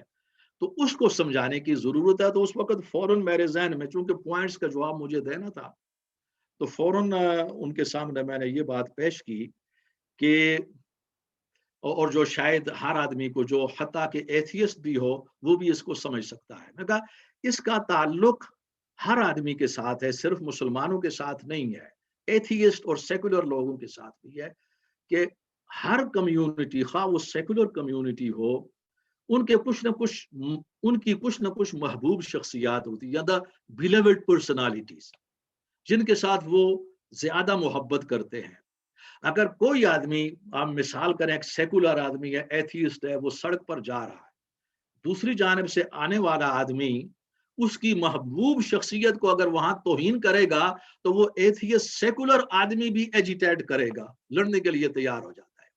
تو اس کو سمجھانے کی ضرورت ہے. تو اس وقت فوراً میرے ذہن میں, چونکہ پوائنٹس کا جواب مجھے دینا تھا, تو فوراً ان کے سامنے میں نے یہ بات پیش کی کہ اور جو شاید ہر آدمی کو, جو حتیٰ کہ ایتھیسٹ بھی ہو, وہ بھی اس کو سمجھ سکتا ہے. میں کہا اس کا تعلق ہر آدمی کے ساتھ ہے, صرف مسلمانوں کے ساتھ نہیں ہے, ایتھیسٹ اور سیکولر لوگوں کے ساتھ بھی ہے, کہ ہر کمیونٹی, خواہ وہ سیکولر کمیونٹی ہو, ان کے ان کی کچھ نہ کچھ محبوب شخصیات ہوتی ہیں, the beloved personalities, جن کے ساتھ وہ زیادہ محبت کرتے ہیں. اگر کوئی آدمی, آپ مثال کریں, ایک سیکولر آدمی ہے, ایتھیسٹ ہے, وہ سڑک پر جا رہا ہے, دوسری جانب سے آنے والا آدمی اس کی محبوب شخصیت کو اگر وہاں توہین کرے گا تو وہ ایتھیسٹ سیکولر آدمی بھی ایجیٹیٹ کرے گا, لڑنے کے لیے تیار ہو جاتا ہے.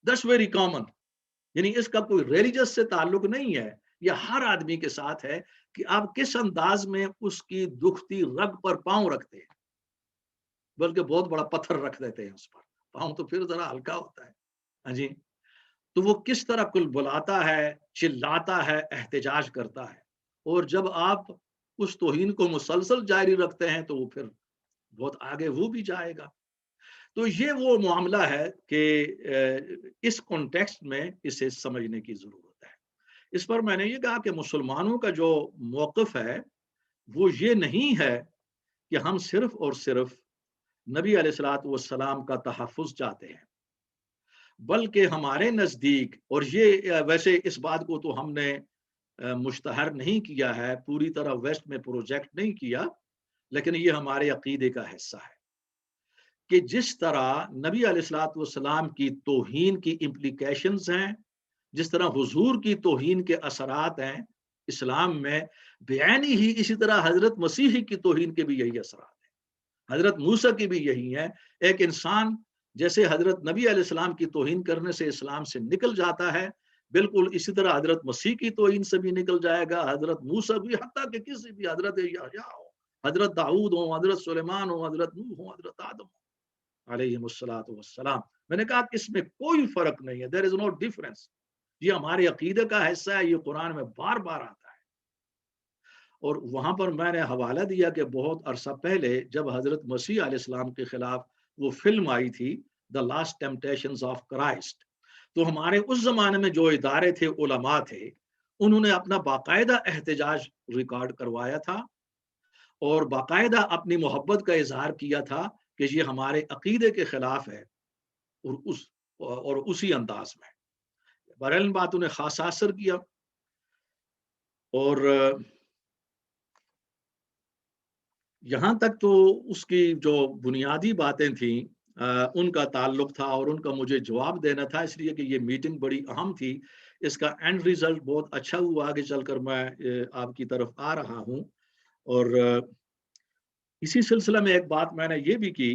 That's very common. یعنی اس کا کوئی ریلیجس سے تعلق نہیں ہے, یہ ہر آدمی کے ساتھ ہے کہ آپ کس انداز میں اس کی دکھتی رگ پر پاؤں رکھتے ہیں, بلکہ بہت بڑا پتھر رکھ دیتے ہیں اس پر, پاؤں تو پھر ذرا ہلکا ہوتا ہے. ہاں جی, تو وہ کس طرح کل بلاتا ہے, چلاتا ہے, احتجاج کرتا ہے, اور جب آپ اس توہین کو مسلسل جاری رکھتے ہیں تو وہ پھر بہت آگے وہ بھی جائے گا. تو یہ وہ معاملہ ہے کہ اس کانٹیکسٹ میں اسے سمجھنے کی ضرورت ہے. اس پر میں نے یہ کہا کہ مسلمانوں کا جو موقف ہے وہ یہ نہیں ہے کہ ہم صرف اور صرف نبی علیہ الصلوۃ والسلام کا تحفظ چاہتے ہیں, بلکہ ہمارے نزدیک, اور یہ ویسے اس بات کو تو ہم نے مشتہر نہیں کیا ہے, پوری طرح ویسٹ میں پروجیکٹ نہیں کیا, لیکن یہ ہمارے عقیدے کا حصہ ہے کہ جس طرح نبی علیہ الصلوۃ والسلام کی توہین کی امپلیکیشنز ہیں، جس طرح حضور کی توہین کے اثرات ہیں اسلام میں، بعینی ہی اسی طرح حضرت مسیح کی توہین کے بھی یہی اثرات ہیں، حضرت موسیٰ کی بھی یہی ہیں۔ ایک انسان جیسے حضرت نبی علیہ السلام کی توہین کرنے سے اسلام سے نکل جاتا ہے، بالکل اسی طرح حضرت مسیح کی توہین سے بھی نکل جائے گا، حضرت موسیٰ بھی، حتیٰ کہ کسی بھی، حضرت یحییٰ ہو، حضرت داؤد ہو، حضرت سلیمان ہو، حضرت نوح ہو، حضرت آدم ہو علیہم الصلوۃ والسلام۔ میں نے کہا کہ اس میں کوئی فرق نہیں ہے، دیر از نو ڈفرنس۔ یہ ہمارے عقیدے کا حصہ ہے، یہ قرآن میں بار بار آتا ہے۔ اور وہاں پر میں نے حوالہ دیا کہ بہت عرصہ پہلے جب حضرت مسیح علیہ السلام کے خلاف وہ فلم آئی تھی the last temptations of Christ, تو ہمارے اس زمانے میں جو ادارے تھے، علماء تھے، انہوں نے اپنا باقاعدہ احتجاج ریکارڈ کروایا تھا اور باقاعدہ اپنی محبت کا اظہار کیا تھا کہ یہ ہمارے عقیدے کے خلاف ہے، اور اسی انداز میں بہرحال ان باتوں نے خاصا اثر کیا۔ اور یہاں تک تو اس کی جو بنیادی باتیں تھیں ان کا تعلق تھا اور ان کا مجھے جواب دینا تھا، اس لیے کہ یہ میٹنگ بڑی اہم تھی۔ اس کا اینڈ ریزلٹ بہت اچھا ہوا، آگے چل کر میں آپ کی طرف آ رہا ہوں۔ اور اسی سلسلہ میں ایک بات میں نے یہ بھی کی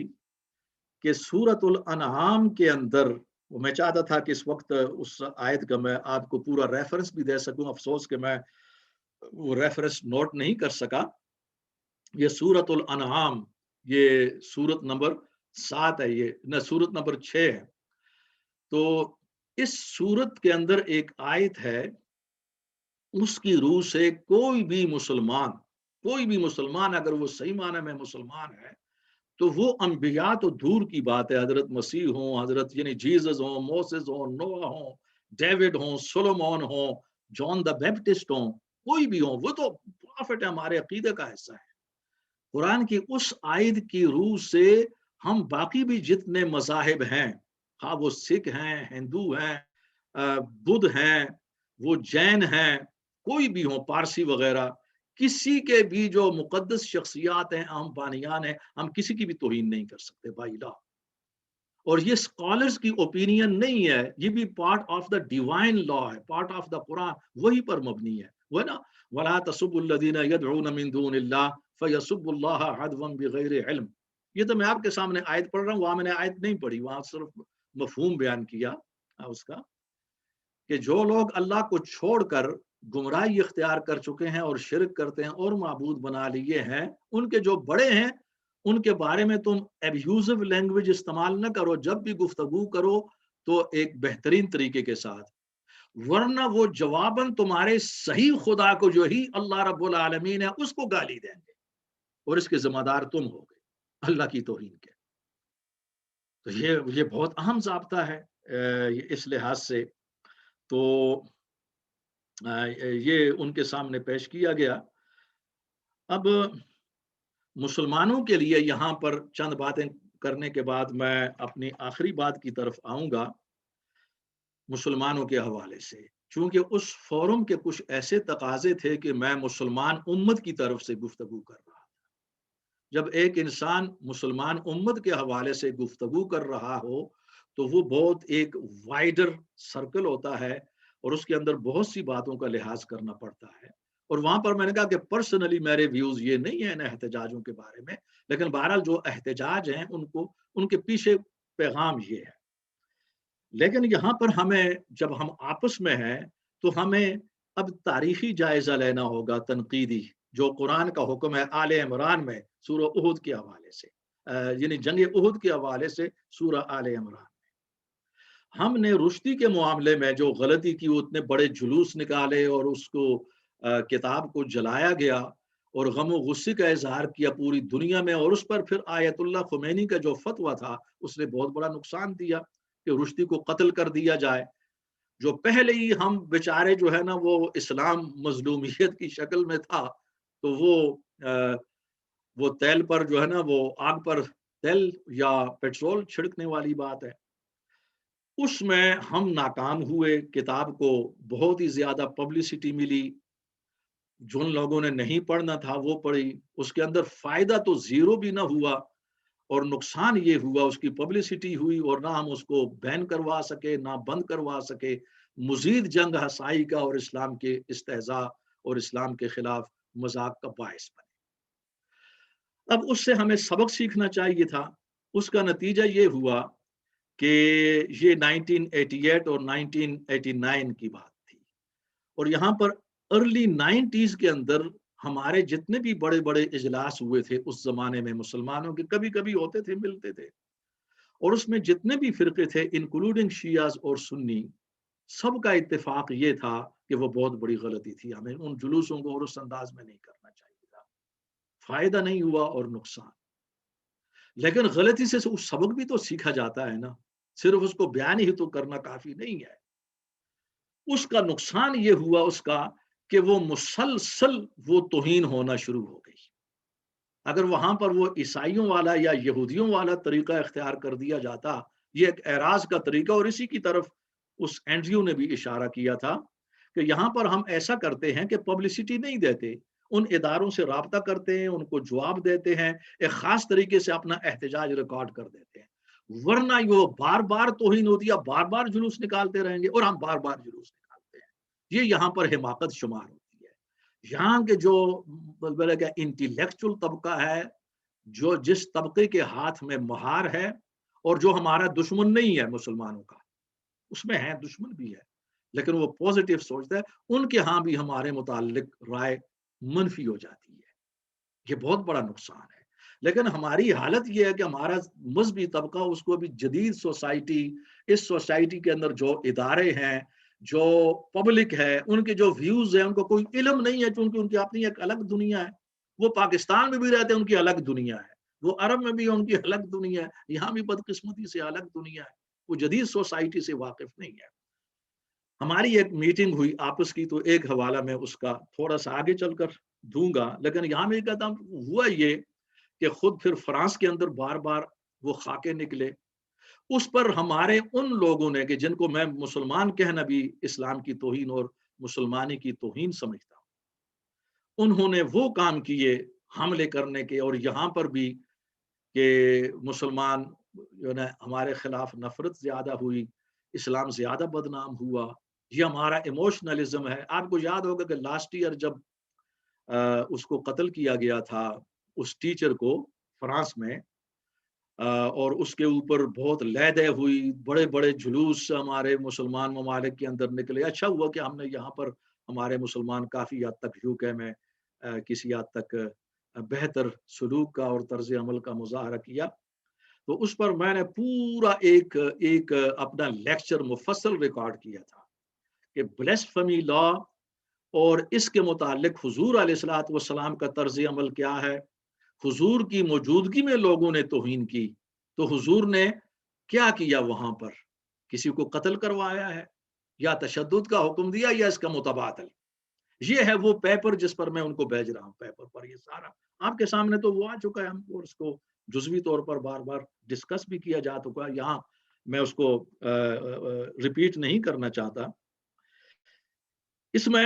کہ سورۃ الانعام کے اندر، میں چاہتا تھا کہ اس وقت اس آیت کا میں آپ کو پورا ریفرنس بھی دے سکوں، افسوس کہ میں وہ ریفرنس نوٹ نہیں کر سکا۔ یہ سورۃ الانعام، یہ سورت نمبر 7 ہے، یہ نہ سورت نمبر 6 ہے۔ تو اس سورت کے اندر ایک آیت ہے، اس کی روح سے کوئی بھی مسلمان اگر وہ صحیح معنی میں مسلمان ہے تو وہ انبیاء تو دور کی بات ہے، حضرت مسیح ہوں، حضرت یعنی جیزس ہوں، موسیس ہوں، نوح ہوں، ڈیوڈ ہوں، سولومون ہوں، جان دا بیپٹسٹ ہوں، کوئی بھی ہوں، وہ تو پروفٹ ہے، ہمارے عقیدے کا حصہ ہے۔ قرآن کی اس آیت کی روح سے ہم باقی بھی جتنے مذاہب ہیں، ہاں وہ سکھ ہیں، ہندو ہیں، بدھ ہیں، وہ جین ہیں، کوئی بھی ہوں، پارسی وغیرہ، کسی کے بھی جو مقدس شخصیات ہیں، اہم بانیان ہیں، ہم کسی کی بھی توہین نہیں کر سکتے بائی لا۔ اور یہ اسکالرز کی اوپینین نہیں ہے، یہ بھی پارٹ آف دا ڈیوائن لا ہے، پارٹ آف دا قرآن، وہی پر مبنی ہے، وہ نا وَلَا تَسُبُّوا الَّذِينَ يَدْعُونَ مِن دُونِ اللَّهِ فَيَسُبُّوا اللَّهَ عَدْوًا بِغَيْرِ علم۔ یہ تو میں آپ کے سامنے آیت پڑھ رہا ہوں، وہاں میں نے آیت نہیں پڑھی، وہاں صرف مفہوم بیان کیا اس کا، کہ جو لوگ اللہ کو چھوڑ کر گمراہی اختیار کر چکے ہیں اور شرک کرتے ہیں اور معبود بنا لیے ہیں، ان کے جو بڑے ہیں ان کے بارے میں تم ایبیوزو لینگویج استعمال نہ کرو، جب بھی گفتگو کرو تو ایک بہترین طریقے کے ساتھ، ورنہ وہ جواباً تمہارے صحیح خدا کو جو ہی اللہ رب العالمین ہے اس کو گالی دیں گے، اور اس کے ذمہ دار تم ہو گے اللہ کی توہین کے۔ تو یہ بہت اہم ضابطہ ہے اس لحاظ سے۔ تو یہ ان کے سامنے پیش کیا گیا۔ اب مسلمانوں کے لیے یہاں پر چند باتیں کرنے کے بعد میں اپنی آخری بات کی طرف آؤں گا مسلمانوں کے حوالے سے، چونکہ اس فورم کے کچھ ایسے تقاضے تھے کہ میں مسلمان امت کی طرف سے گفتگو کر رہا تھا۔ جب ایک انسان مسلمان امت کے حوالے سے گفتگو کر رہا ہو تو وہ بہت ایک وائڈر سرکل ہوتا ہے اور اس کے اندر بہت سی باتوں کا لحاظ کرنا پڑتا ہے۔ اور وہاں پر میں نے کہا کہ پرسنلی میرے ویوز یہ نہیں ہیں ان احتجاجوں کے بارے میں، لیکن بہرحال جو احتجاج ہیں ان کے پیچھے پیغام یہ ہے۔ لیکن یہاں پر ہمیں جب ہم آپس میں ہیں تو ہمیں اب تاریخی جائزہ لینا ہوگا، تنقیدی، جو قرآن کا حکم ہے آل عمران میں سورہ احد کے حوالے سے، یعنی جنگ احد کے حوالے سے سورہ آل عمران۔ ہم نے رشدی کے معاملے میں جو غلطی کی، اتنے بڑے جلوس نکالے اور اس کو کتاب کو جلایا گیا اور غم و غصے کا اظہار کیا پوری دنیا میں، اور اس پر پھر آیت اللہ خمینی کا جو فتویٰ تھا اس نے بہت بڑا نقصان دیا کہ رشدی کو قتل کر دیا جائے، جو پہلے ہی ہم بیچارے جو ہے نا وہ اسلام مظلومیت کی شکل میں تھا، تو وہ تیل پر جو ہے نا وہ آگ پر تیل یا پیٹرول چھڑکنے والی بات ہے۔ اس میں ہم ناکام ہوئے، کتاب کو بہت ہی زیادہ پبلسٹی ملی، جن لوگوں نے نہیں پڑھنا تھا وہ پڑھی، اس کے اندر فائدہ تو زیرو بھی نہ ہوا، اور نقصان یہ ہوا اس کی پبلسٹی ہوئی اور نہ ہم اس کو بین کروا سکے نہ بند کروا سکے، مزید جنگ ہسائی کا اور اسلام کے استہزاء اور اسلام کے خلاف مذاق کا باعث بنے۔ اب اس سے ہمیں سبق سیکھنا چاہیے تھا، اس کا نتیجہ یہ ہوا کہ یہ 1988 اور 1989 کی بات تھی، اور یہاں پر ارلی 90s کے اندر ہمارے جتنے بھی بڑے بڑے اجلاس ہوئے تھے اس زمانے میں مسلمانوں کے، کبھی کبھی ہوتے تھے، ملتے تھے، اور اس میں جتنے بھی فرقے تھے انکلوڈنگ شیعہ اور سنی، سب کا اتفاق یہ تھا کہ وہ بہت بڑی غلطی تھی، ہمیں ان جلوسوں کو اور اس انداز میں نہیں کرنا چاہیے تھا، فائدہ نہیں ہوا اور نقصان۔ لیکن غلطی سے اس سبق بھی تو سیکھا جاتا ہے نا، صرف اس کو بیان ہی تو کرنا کافی نہیں ہے۔ اس کا نقصان یہ ہوا اس کا کہ وہ مسلسل وہ توہین ہونا شروع ہو گئی۔ اگر وہاں پر وہ عیسائیوں والا یا یہودیوں والا طریقہ اختیار کر دیا جاتا، یہ ایک اعراض کا طریقہ، اور اسی کی طرف اس اینڈریو نے بھی اشارہ کیا تھا کہ یہاں پر ہم ایسا کرتے ہیں کہ پبلسٹی نہیں دیتے، ان اداروں سے رابطہ کرتے ہیں، ان کو جواب دیتے ہیں، ایک خاص طریقے سے اپنا احتجاج ریکارڈ کر دیتے ہیں، ورنہ وہ بار بار توہین ہوتی ہے، بار بار جلوس نکالتے رہیں گے اور ہم بار بار جلوس نکالتے ہیں، یہ یہاں پر حماقت شمار ہوتی ہے۔ یہاں کے جو انٹلیکچل طبقہ ہے، جو جس طبقے کے ہاتھ میں مہار ہے اور جو ہمارا دشمن نہیں ہے مسلمانوں کا، اس میں ہے دشمن بھی ہے لیکن وہ پوزیٹیو سوچتا ہے، ان کے ہاں بھی ہمارے متعلق رائے منفی ہو جاتی ہے، یہ بہت بڑا نقصان ہے۔ لیکن ہماری حالت یہ ہے کہ ہمارا مذہبی طبقہ، اس کو بھی جدید سوسائٹی، اس سوسائٹی کے اندر جو ادارے ہیں، جو پبلک ہے، ان کے جو ویوز ہیں، ان کو کوئی علم نہیں ہے، چونکہ ان کی اپنی ایک الگ دنیا ہے، وہ پاکستان میں بھی رہتے ہیں، ان کی الگ دنیا ہے، وہ عرب میں بھی ان کی الگ دنیا ہے، یہاں بھی بدقسمتی سے الگ دنیا ہے، وہ جدید سوسائٹی سے واقف نہیں ہے۔ ہماری ایک میٹنگ ہوئی آپس کی، تو ایک حوالہ میں اس کا تھوڑا سا آگے چل کر دوں گا، لیکن یہاں میں کہتا ہوں ہوا یہ کہ خود پھر فرانس کے اندر بار بار وہ خاکے نکلے، اس پر ہمارے ان لوگوں نے کہ جن کو میں مسلمان کہنا بھی اسلام کی توہین اور مسلمانی کی توہین سمجھتا ہوں، انہوں نے وہ کام کیے حملے کرنے کے، اور یہاں پر بھی کہ مسلمان جو ہے ہمارے خلاف نفرت زیادہ ہوئی، اسلام زیادہ بدنام ہوا، یہ ہمارا ایموشنلزم ہے۔ آپ کو یاد ہوگا کہ لاسٹ ایئر جب اس کو قتل کیا گیا تھا، اس ٹیچر کو فرانس میں، اور اس کے اوپر بہت لیدے ہوئی، بڑے بڑے جلوس ہمارے مسلمان ممالک کے اندر نکلے۔ اچھا ہوا کہ ہم نے یہاں پر ہمارے مسلمان کافی حد تک یوکے میں کسی حد تک بہتر سلوک کا اور طرز عمل کا مظاہرہ کیا، تو اس پر میں نے پورا ایک اپنا لیکچر مفصل ریکارڈ کیا تھا کہ بلیسفمی لا اور اس کے متعلق حضور علیہ الصلوۃ والسلام کا طرز عمل کیا ہے، حضور کی موجودگی میں لوگوں نے توہین کی، تو حضور نے کیا کیا، وہاں پر کسی کو قتل کروایا ہے یا تشدد کا حکم دیا یا اس کا متبادل؟ یہ ہے وہ پیپر جس پر میں ان کو بھیج رہا ہوں، پیپر پر یہ سارا آپ کے سامنے تو وہ آ چکا ہے، ہم کو اس کو جزوی طور پر بار بار ڈسکس بھی کیا جا چکا، یہاں میں اس کو ریپیٹ نہیں کرنا چاہتا۔ اس میں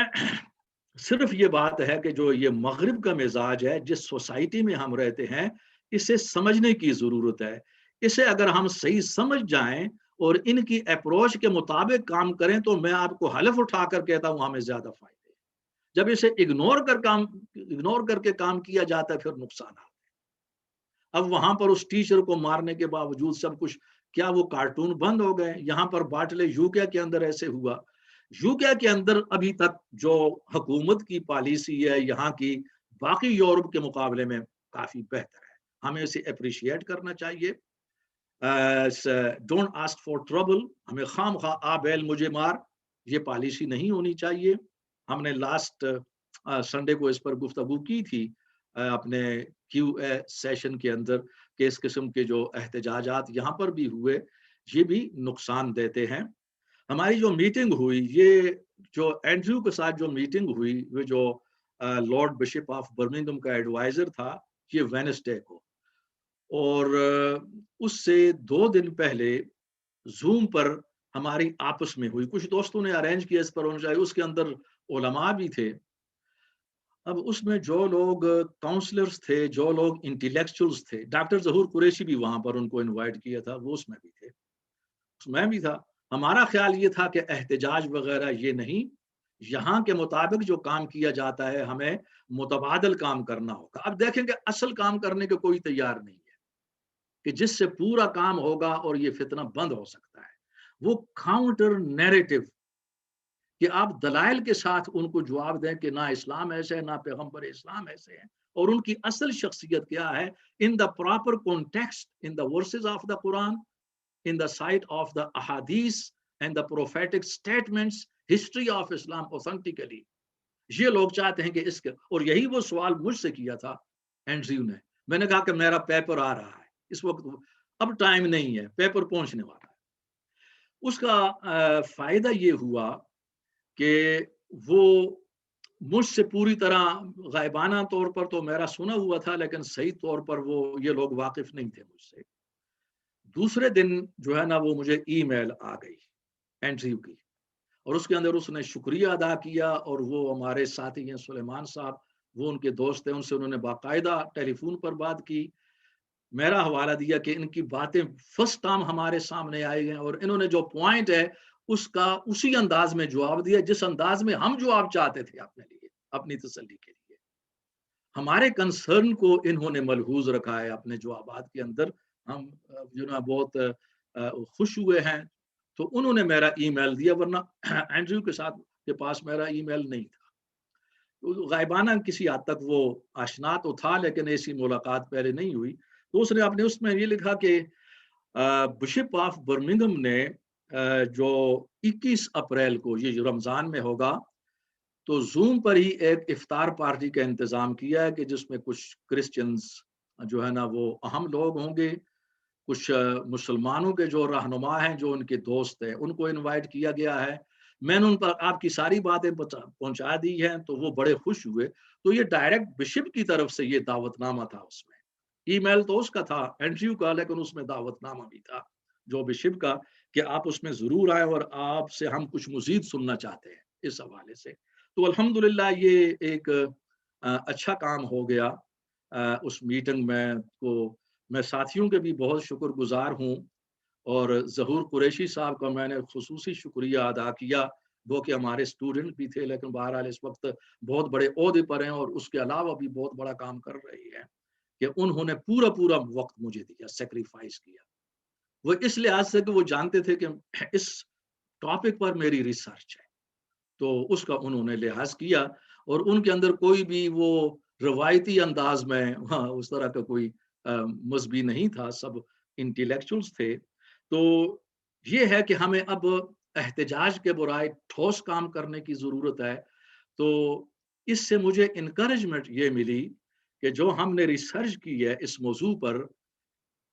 صرف یہ بات ہے کہ جو یہ مغرب کا مزاج ہے، جس سوسائٹی میں ہم رہتے ہیں، اسے سمجھنے کی ضرورت ہے۔ اسے اگر ہم صحیح سمجھ جائیں اور ان کی اپروچ کے مطابق کام کریں تو میں آپ کو حلف اٹھا کر کہتا ہوں ہمیں زیادہ فائدہ ہے۔ جب اسے اگنور کر کے کام کیا جاتا ہے پھر نقصانات۔ اب وہاں پر اس ٹیچر کو مارنے کے باوجود سب کچھ، کیا وہ کارٹون بند ہو گئے؟ یہاں پر باٹلے یوکے کے اندر ایسے ہوا، یوکے کے اندر ابھی تک جو حکومت کی پالیسی ہے یہاں کی باقی یورپ کے مقابلے میں کافی بہتر ہے، ہمیں اسے اپریشیٹ کرنا چاہیے۔ ڈونٹ آسک فار ٹربل، ہمیں خام خواہ آ بیل مجھے مار، یہ پالیسی نہیں ہونی چاہیے۔ ہم نے لاسٹ سنڈے کو اس پر گفتگو کی تھی اپنے کیو اے سیشن کے اندر کہ اس قسم کے جو احتجاجات یہاں پر بھی ہوئے یہ بھی نقصان دیتے ہیں۔ ہماری جو میٹنگ ہوئی، یہ جو اینڈریو کے ساتھ جو میٹنگ ہوئی، وہ جو لارڈ بشپ آف برمنگھم کا ایڈوائزر تھا، یہ وینسڈے کو، اور اس سے 2 دن پہلے زوم پر ہماری آپس میں ہوئی، کچھ دوستوں نے ارینج کیا اس پر ہونا چاہیے، اس کے اندر علماء بھی تھے۔ اب اس میں جو لوگ کاؤنسلرز تھے، جو لوگ انٹلیکچوئلز تھے، ڈاکٹر ظہور قریشی بھی وہاں پر ان کو انوائٹ کیا تھا، وہ اس میں بھی تھے، اس میں بھی تھا۔ ہمارا خیال یہ تھا کہ احتجاج وغیرہ یہ نہیں، یہاں کے مطابق جو کام کیا جاتا ہے ہمیں متبادل کام کرنا ہوگا۔ اب دیکھیں کہ اصل کام کرنے کے کوئی تیار نہیں ہے کہ جس سے پورا کام ہوگا اور یہ فتنہ بند ہو سکتا ہے، وہ کاؤنٹر نیریٹو کہ آپ دلائل کے ساتھ ان کو جواب دیں کہ نہ اسلام ایسے ہے، نہ پیغمبر اسلام ایسے ہیں، اور ان کی اصل شخصیت کیا ہے in the proper context, in the verses of the Quran, in the sight of the ahadith and the prophetic statements, history of Islam authentically۔ یہ لوگ چاہتے ہیں کہ اس کے، اور یہی وہ سوال مجھ سے کیا تھا اینڈریو نے، میں نے کہا کہ میرا پیپر آ رہا ہے اس وقت، اب ٹائم نہیں ہے، پیپر پہنچنے والا ہے۔ اس کا فائدہ یہ ہوا کہ وہ مجھ سے پوری طرح غائبانہ طور پر تو میرا سنا ہوا تھا، لیکن صحیح طور پر وہ یہ لوگ واقف نہیں تھے مجھ سے۔ دوسرے دن جو ہے نا وہ مجھے ای میل آ گئی اینڈریو کی، اور اس کے اندر اس نے شکریہ ادا کیا، اور وہ ہمارے ساتھی ہیں سلیمان صاحب، وہ ان کے دوست ہیں، ان سے انہوں نے باقاعدہ ٹیلی فون پر بات کی، میرا حوالہ دیا کہ ان کی باتیں فرسٹ ٹائم ہمارے سامنے آئی ہیں، اور انہوں نے جو پوائنٹ ہے اس کا اسی انداز میں جواب دیا جس انداز میں ہم جواب چاہتے تھے اپنے لیے، اپنی تسلی کے لیے۔ ہمارے کنسرن کو انہوں نے ملحوظ رکھا ہے اپنے جوابات کے اندر، ہم جو نا بہت خوش ہوئے ہیں۔ تو انہوں نے میرا ای میل دیا، ورنہ اینڈریو کے ساتھ کے پاس میرا ای میل نہیں تھا۔ غائبانہ کسی حد تک وہ آشنا تو تھا، لیکن ایسی ملاقات پہلے نہیں ہوئی۔ تو اس نے اپنے اس میں یہ لکھا کہ بشپ آف برمنگھم نے جو 21 اپریل کو یہ جو رمضان میں ہوگا، تو زوم پر ہی ایک افطار پارٹی کا انتظام کیا ہے کہ جس میں کچھ کرسچنز جو ہے نا وہ اہم لوگ ہوں گے، کچھ مسلمانوں کے جو رہنما ہیں، جو ان کے دوست ہیں، ان کو انوائٹ کیا گیا ہے۔ میں نے ان پر آپ کی ساری باتیں پہنچا دی ہیں، تو وہ بڑے خوش ہوئے۔ تو یہ ڈائریکٹ بشپ کی طرف سے یہ دعوت نامہ تھا، اس میں ای میل تو اس کا تھا اینڈریو کا، لیکن اس میں دعوت نامہ بھی تھا جو بشپ کا، کہ آپ اس میں ضرور آئیں اور آپ سے ہم کچھ مزید سننا چاہتے ہیں اس حوالے سے۔ تو الحمدللہ یہ ایک اچھا کام ہو گیا اس میٹنگ میں۔ کو میں ساتھیوں کے بھی بہت شکر گزار ہوں، اور ظہور قریشی صاحب کا میں نے خصوصی شکریہ ادا کیا، وہ کہ ہمارے اسٹوڈنٹ بھی تھے، لیکن بہرحال اس وقت بہت بڑے عہدے پر ہیں، اور اس کے علاوہ بھی بہت بڑا کام کر رہی ہیں، کہ انہوں نے پورا وقت مجھے دیا، سیکریفائس کیا۔ وہ اس لحاظ سے کہ وہ جانتے تھے کہ اس ٹاپک پر میری ریسرچ ہے، تو اس کا انہوں نے لحاظ کیا، اور ان کے اندر کوئی بھی وہ روایتی انداز میں اس طرح کا کوئی مذہبی نہیں تھا، سب انٹلیکچوئلز تھے۔ تو یہ ہے کہ ہمیں اب احتجاج کے برائے ٹھوس کام کرنے کی ضرورت ہے۔ تو اس سے مجھے انکریجمنٹ یہ ملی کہ جو ہم نے ریسرچ کی ہے اس موضوع پر،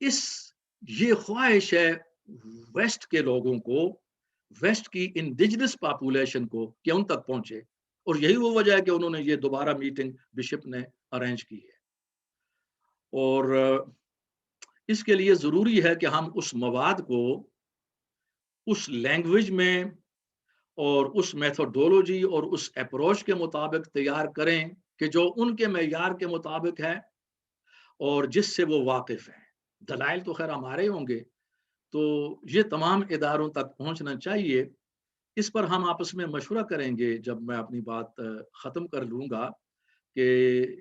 یہ خواہش ہے ویسٹ کے لوگوں کو، ویسٹ کی انڈیجنس پاپولیشن کو، کہ ان تک پہنچے، اور یہی وہ وجہ ہے کہ انہوں نے یہ دوبارہ میٹنگ بشپ نے ارینج کی ہے۔ اور اس کے لیے ضروری ہے کہ ہم اس مواد کو اس لینگویج میں اور اس میتھوڈولوجی اور اس اپروچ کے مطابق تیار کریں کہ جو ان کے معیار کے مطابق ہے اور جس سے وہ واقف ہیں۔ دلائل تو خیر ہمارے ہوں گے، تو یہ تمام اداروں تک پہنچنا چاہیے۔ اس پر ہم آپس میں مشورہ کریں گے جب میں اپنی بات ختم کر لوں گا کہ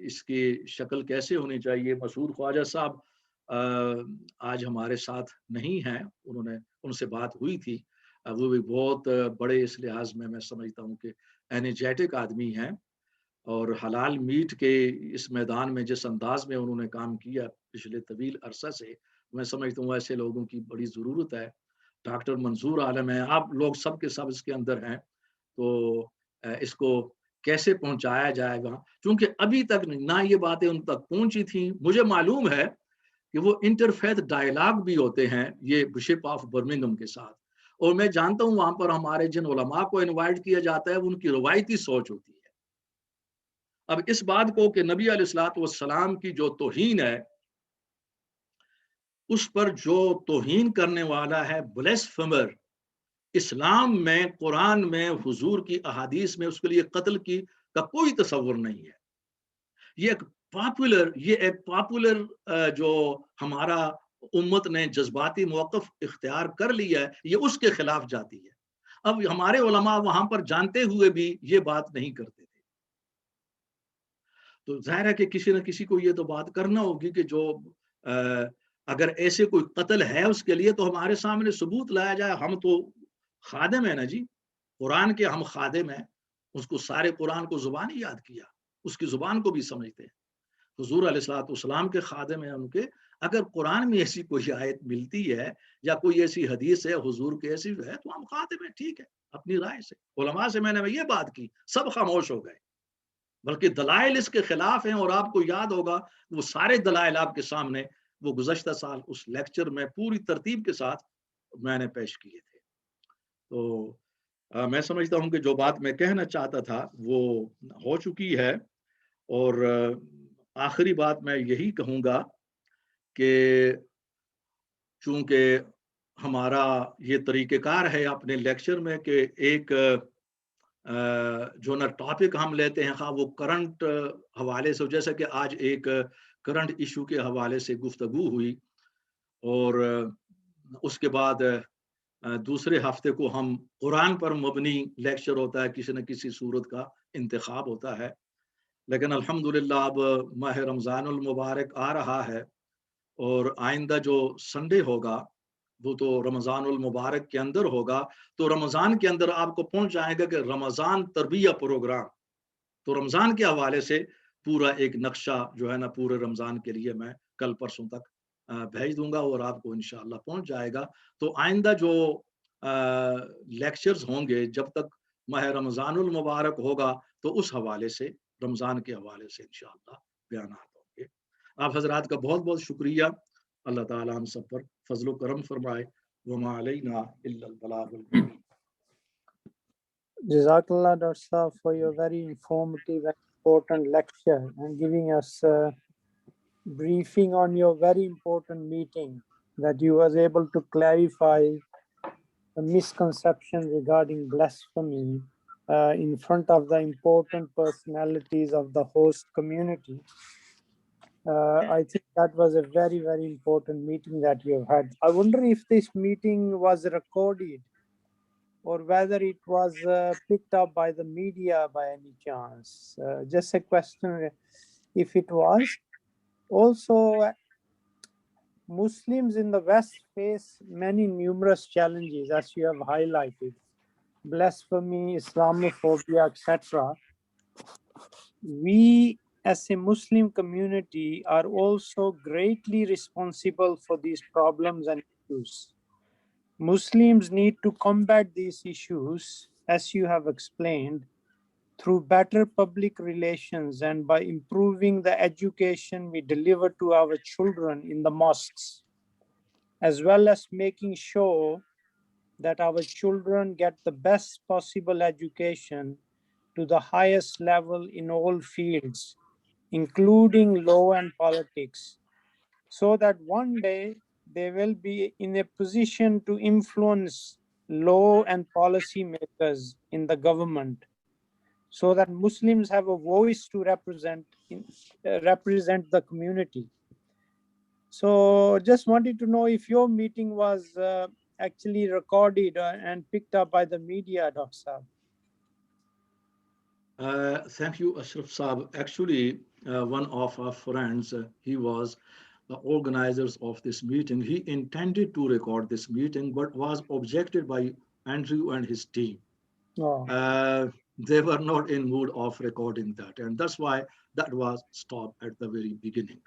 اس کی شکل کیسے ہونی چاہیے۔ مسعود خواجہ صاحب آج ہمارے ساتھ نہیں ہیں، ان سے بات ہوئی تھی، وہ بھی بہت بڑے اس لحاظ میں سمجھتا ہوں کہ انرجیٹک آدمی ہیں، اور حلال میٹ کے اس میدان میں جس انداز میں انہوں نے کام کیا پچھلے طویل عرصہ سے، میں سمجھتا ہوں ایسے لوگوں کی بڑی ضرورت ہے۔ ڈاکٹر منظور عالم ہے، آپ لوگ سب کے سب اس کے اندر ہیں، تو اس کو کیسے پہنچایا جائے گا، چونکہ ابھی تک نہ یہ باتیں ان تک پہنچی تھیں۔ مجھے معلوم ہے کہ وہ انٹرفیتھ ڈائلاگ بھی ہوتے ہیں یہ بشپ آف برمنگھم کے ساتھ، اور میں جانتا ہوں وہاں پر ہمارے جن علماء کو انوائٹ کیا جاتا ہے وہ ان کی روایتی سوچ ہوتی ہے۔ اب اس بات کو کہ نبی علیہ الصلوۃ والسلام کی جو توہین ہے، اس پر جو توہین کرنے والا ہے بلیسفیمر، اسلام میں، قرآن میں، حضور کی احادیث میں اس کے لیے قتل کا کوئی تصور نہیں ہے۔ یہ ایک پاپولر جو ہمارا امت نے جذباتی موقف اختیار کر لیا ہے، یہ اس کے خلاف جاتی ہے. اب ہمارے علماء وہاں پر جانتے ہوئے بھی یہ بات نہیں کرتے تھے. تو ظاہر ہے کہ کسی نہ کسی کو یہ تو بات کرنا ہوگی کہ جو اگر ایسے کوئی قتل ہے اس کے لیے تو ہمارے سامنے ثبوت لایا جائے. ہم تو خادم ہیں نا جی، قرآن کے ہم خادم ہیں. اس کو سارے قرآن کو زبان ہی یاد کیا، اس کی زبان کو بھی سمجھتے ہیں. حضور علیہ الصلوۃ والسلام کے خادم ہیں ان کے. اگر قرآن میں ایسی کوئی آیت ملتی ہے یا کوئی ایسی حدیث ہے حضور کے ایسی ہے تو ہم خادم ہیں، ٹھیک ہے. اپنی رائے سے علماء سے میں نے یہ بات کی، سب خاموش ہو گئے، بلکہ دلائل اس کے خلاف ہیں. اور آپ کو یاد ہوگا وہ سارے دلائل آپ کے سامنے وہ گزشتہ سال اس لیکچر میں پوری ترتیب کے ساتھ میں نے پیش کیے تھے. تو میں سمجھتا ہوں کہ جو بات میں کہنا چاہتا تھا وہ ہو چکی ہے. اور آخری بات میں یہی کہوں گا کہ چونکہ ہمارا یہ طریقہ کار ہے اپنے لیکچر میں کہ ایک جو نا ٹاپک ہم لیتے ہیں خواہ وہ کرنٹ حوالے سے، جیسا کہ آج ایک کرنٹ ایشو کے حوالے سے گفتگو ہوئی، اور اس کے بعد دوسرے ہفتے کو ہم قرآن پر مبنی لیکچر ہوتا ہے، کسی نہ کسی صورت کا انتخاب ہوتا ہے. لیکن الحمدللہ اب ماہ رمضان المبارک آ رہا ہے، اور آئندہ جو سنڈے ہوگا وہ تو رمضان المبارک کے اندر ہوگا. تو رمضان کے اندر آپ کو پہنچ جائے گا کہ رمضان تربیہ پروگرام. تو رمضان کے حوالے سے پورا ایک نقشہ جو ہے نا پورے رمضان کے لیے میں کل پرسوں تک بھیج دوں گا اور آپ کو انشاءاللہ پہنچ جائے گا. تو آئندہ جو لیکچرز ہوں گے جب تک ماہ رمضان المبارک ہوگا تو اس حوالے سے، رمضان کے حوالے سے انشاءاللہ بیانات ہوں گے. آپ حضرات کا بہت بہت شکریہ. اللہ تعالی ہم سب پر فضل و کرم فرمائے. وما علینا الا البلاغ المبین. Jazakallah, Dr. Saab, for your very informative and important lecture and giving us a briefing on your very important meeting, that you was able to clarify the misconception regarding blasphemy in front of the important personalities of the host community. I think that was a very, very important meeting that you have had. I wonder if this meeting was recorded or whether it was picked up by the media by any chance. Just a question, if it was. Also, Muslims in the West face many numerous challenges, as you have highlighted: blasphemy, Islamophobia, etc. We as a Muslim community are also greatly responsible for these problems and issues. Muslims need to combat these issues, as you have explained, through better public relations and by improving the education we deliver to our children in the mosques, as well as making sure that our children get the best possible education to the highest level in all fields, including law and politics, so that one day they will be in a position to influence law and policy makers in the government, so that Muslims have a voice to represent the community. So just wanted to know if your meeting was actually recorded and picked up by the media, Dr. Saab. Thank you, Ashraf Saab. Actually, one of our friends, he was the organizers of this meeting. He intended to record this meeting, but was objected by Andrew and his team. Oh. They were not in mood of recording that, and that's why that was stopped at the very beginning.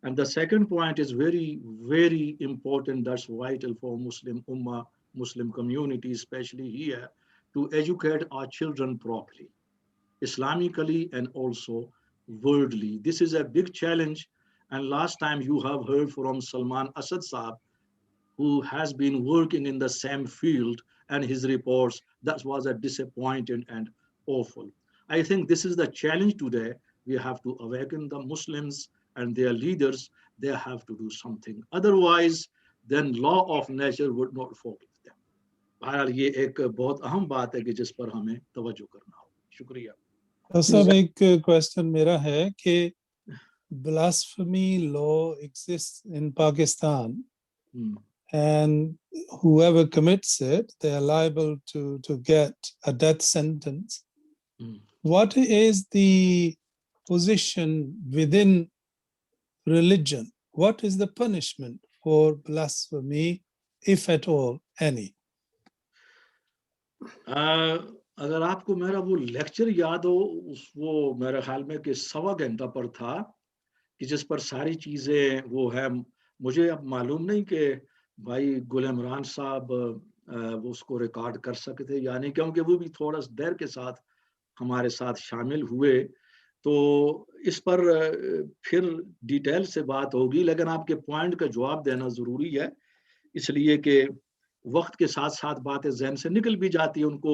And the second point is very, very important. That's vital for Muslim Ummah, Muslim community, especially here, to educate our children properly, Islamically and also worldly. This is a big challenge. And last time you have heard from Salman Asad Saab, who has been working in the same field, and his reports, that was a disappointing and awful. I think this is the challenge today. We have to awaken the Muslims and their leaders. They have to do something. Otherwise, then law of nature would not forgive them. بہرحال یہ ایک بہت اہم بات ہے کہ جس پر ہمیں توجہ کرنا ہو. شکریہ. صاحب ایک کوشچن میرا ہے کہ blasphemy law exists in Pakistan and whoever commits it, they are liable to get a death sentence. What is the position within religion? What is the punishment for blasphemy, if at all, any? اگر آپ کو میرا وہ lecture یاد ہو، وہ میرے خیال میں کہ 1.25 گھنٹہ پر تھا، کہ جس پر ساری چیزیں وہ ہے. مجھے اب معلوم نہیں کہ بھائی گل عمران صاحب وہ اس کو ریکارڈ کر سکتے یعنی، کیونکہ وہ بھی تھوڑا دیر کے ساتھ ہمارے ساتھ شامل ہوئے، تو اس پر پھر ڈیٹیل سے بات ہوگی. لیکن آپ کے پوائنٹ کا جواب دینا ضروری ہے، اس لیے کہ وقت کے ساتھ ساتھ باتیں ذہن سے نکل بھی جاتی ہیں، ان کو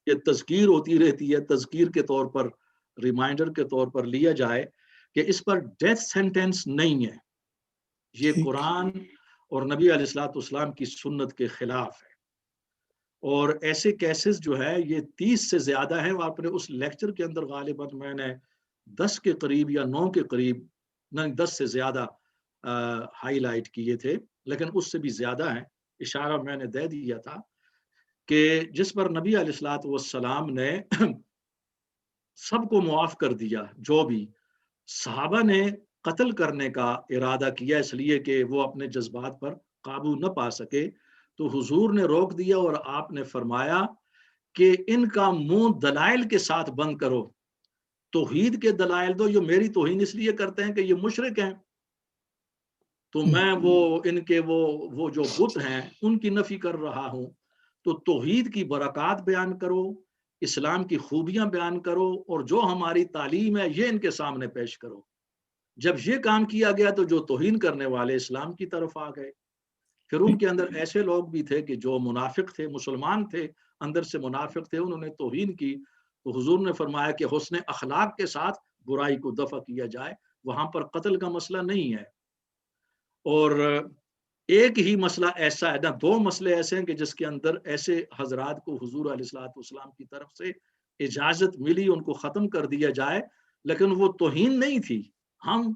یہ تذکیر ہوتی رہتی ہے. تذکیر کے طور پر، ریمائنڈر کے طور پر لیا جائے کہ اس پر ڈیتھ سینٹنس نہیں ہے. یہ قرآن اور نبی علیہ الصلوۃ والسلام کی سنت کے خلاف ہے، اور ایسے کیسز جو ہے یہ 30 سے زیادہ ہیں. آپ نے اس لیکچر کے اندر غالباً میں نے 10 کے قریب یا 9 کے قریب، نہیں 10 سے زیادہ ہائی لائٹ کیے تھے، لیکن اس سے بھی زیادہ ہیں. اشارہ میں نے دے دیا تھا کہ جس پر نبی علیہ الصلوۃ والسلام نے سب کو معاف کر دیا، جو بھی صحابہ نے قتل کرنے کا ارادہ کیا اس لیے کہ وہ اپنے جذبات پر قابو نہ پا سکے، تو حضور نے روک دیا اور آپ نے فرمایا کہ ان کا منہ دلائل کے ساتھ بند کرو، توحید کے دلائل دو. یہ میری توہین اس لیے کرتے ہیں کہ یہ مشرک ہیں، تو میں وہ ان کے وہ جو بت ہیں ان کی نفی کر رہا ہوں. تو توحید کی برکات بیان کرو، اسلام کی خوبیاں بیان کرو، اور جو ہماری تعلیم ہے یہ ان کے سامنے پیش کرو. جب یہ کام کیا گیا تو جو توہین کرنے والے اسلام کی طرف آ گئے. پھر ان کے اندر ایسے لوگ بھی تھے کہ جو منافق تھے، مسلمان تھے، اندر سے منافق تھے، انہوں نے توہین کی. تو حضور نے فرمایا کہ حسن اخلاق کے ساتھ برائی کو دفع کیا جائے، وہاں پر قتل کا مسئلہ نہیں ہے. اور ایک ہی مسئلہ ایسا ہے نا، 2 مسئلے ایسے ہیں کہ جس کے اندر ایسے حضرات کو حضور علیہ الصلوۃ والسلام کی طرف سے اجازت ملی ان کو ختم کر دیا جائے، لیکن وہ توہین نہیں تھی. ہم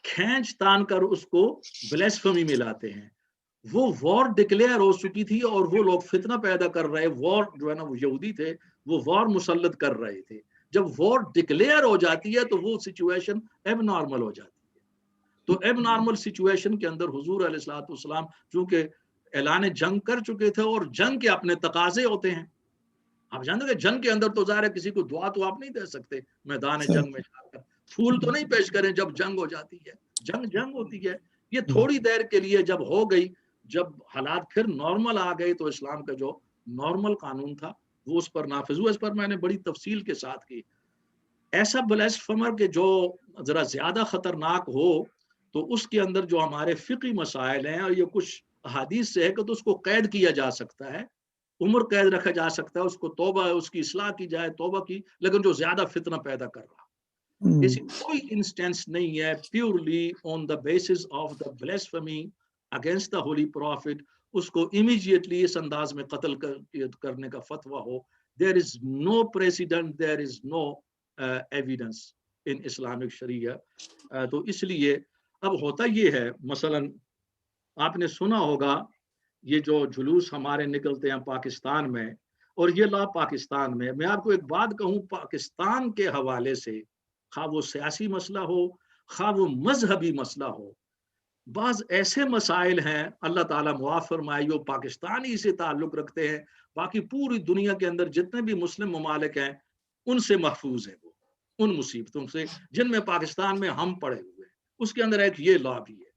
کھینچ تان کر اس کو بلیسفمی میں لاتے ہیں. وہ وار ڈکلیئر ہو چکی تھی اور وہ لوگ فتنہ پیدا کر رہے، وار جو ہے نا، وہ یہودی تھے، وہ وار مسلط کر رہے تھے. جب وار ڈکلیئر ہو جاتی ہے تو وہ سچویشن ایب نارمل ہو جاتی ہے. تو ایب نارمل سچویشن کے اندر حضور علیہ الصلوۃ والسلام چونکہ اعلان جنگ کر چکے تھے، اور جنگ کے اپنے تقاضے ہوتے ہیں. آپ جانتے ہیں کہ جنگ کے اندر تو ظاہر ہے کسی کو دعا تو آپ نہیں دے سکتے میدان جنگ میں جا کر، پھول تو نہیں پیش کریں جب جنگ ہو جاتی ہے. جنگ ہوتی ہے. یہ تھوڑی دیر کے لیے جب ہو گئی، جب حالات پھر نارمل آ گئے، تو اسلام کا جو نارمل قانون تھا وہ اس پر نافذ ہوا. اس پر میں نے بڑی تفصیل کے ساتھ کی. ایسا بلیسفمر کہ جو ذرا زیادہ خطرناک ہو، تو اس کے اندر جو ہمارے فقہی مسائل ہیں، اور یہ کچھ احادیث سے ہے کہ تو اس کو قید کیا جا سکتا ہے، عمر قید رکھا جا سکتا ہے، اس کو توبہ، اس کی اصلاح کی جائے، توبہ کی. لیکن جو زیادہ فتنہ پیدا کر رہا، ایسی کوئی انسٹنس نہیں ہے. Purely on the basis of the blasphemy against the holy prophet, اس کو امیجیٹلی اس انداز میں قتل کرنے کا فتویٰ ہو. There is no precedent, there is no evidence in Islamic sharia. تو اس لیے اب ہوتا یہ ہے، مثلا آپ نے سنا ہوگا یہ جو جلوس ہمارے نکلتے ہیں پاکستان میں، اور یہ لا پاکستان میں آپ کو ایک بات کہوں، پاکستان کے حوالے سے خواہ وہ سیاسی مسئلہ ہو، خواہ وہ مذہبی مسئلہ ہو، بعض ایسے مسائل ہیں اللہ تعالیٰ معاف فرمائے جو پاکستانی سے تعلق رکھتے ہیں، باقی پوری دنیا کے اندر جتنے بھی مسلم ممالک ہیں ان سے محفوظ ہے، وہ ان مصیبتوں سے جن میں پاکستان میں ہم پڑے ہوئے ہیں. اس کے اندر ایک یہ لا بھی ہے،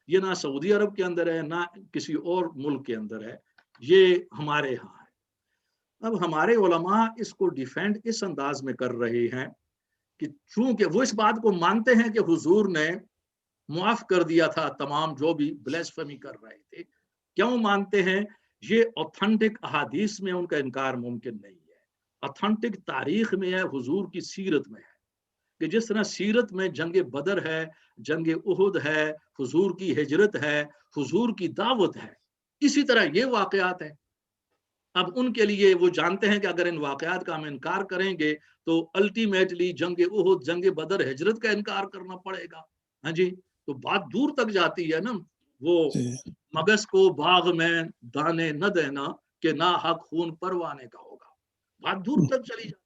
یہ نہ سعودی عرب کے اندر ہے نہ کسی اور ملک کے اندر ہے، یہ ہمارے یہاں ہے. اب ہمارے علماء اس کو ڈیفینڈ اس انداز میں کر رہے ہیں کہ چونکہ وہ اس بات کو مانتے ہیں کہ حضور نے معاف کر دیا تھا تمام جو بھی بلیسفمی کر رہے تھے. کیوں مانتے ہیں؟ یہ اوتھنٹک احادیث میں ان کا انکار ممکن نہیں ہے، اوتھنٹک تاریخ میں ہے، حضور کی سیرت میں ہے، کہ جس طرح سیرت میں جنگ بدر ہے، جنگ احد ہے، حضور کی ہجرت ہے، حضور کی دعوت ہے، اسی طرح یہ واقعات ہیں. اب ان کے لیے وہ جانتے ہیں کہ اگر ان واقعات کا ہم انکار کریں گے تو الٹیمیٹلی جنگ احد، جنگ بدر، ہجرت کا انکار کرنا پڑے گا. ہاں جی، تو بات دور تک جاتی ہے نا. وہ مگس کو باغ میں دانے نہ دینا کہ نہ حق خون پروانے کا ہوگا، بات دور تک چلی جاتی.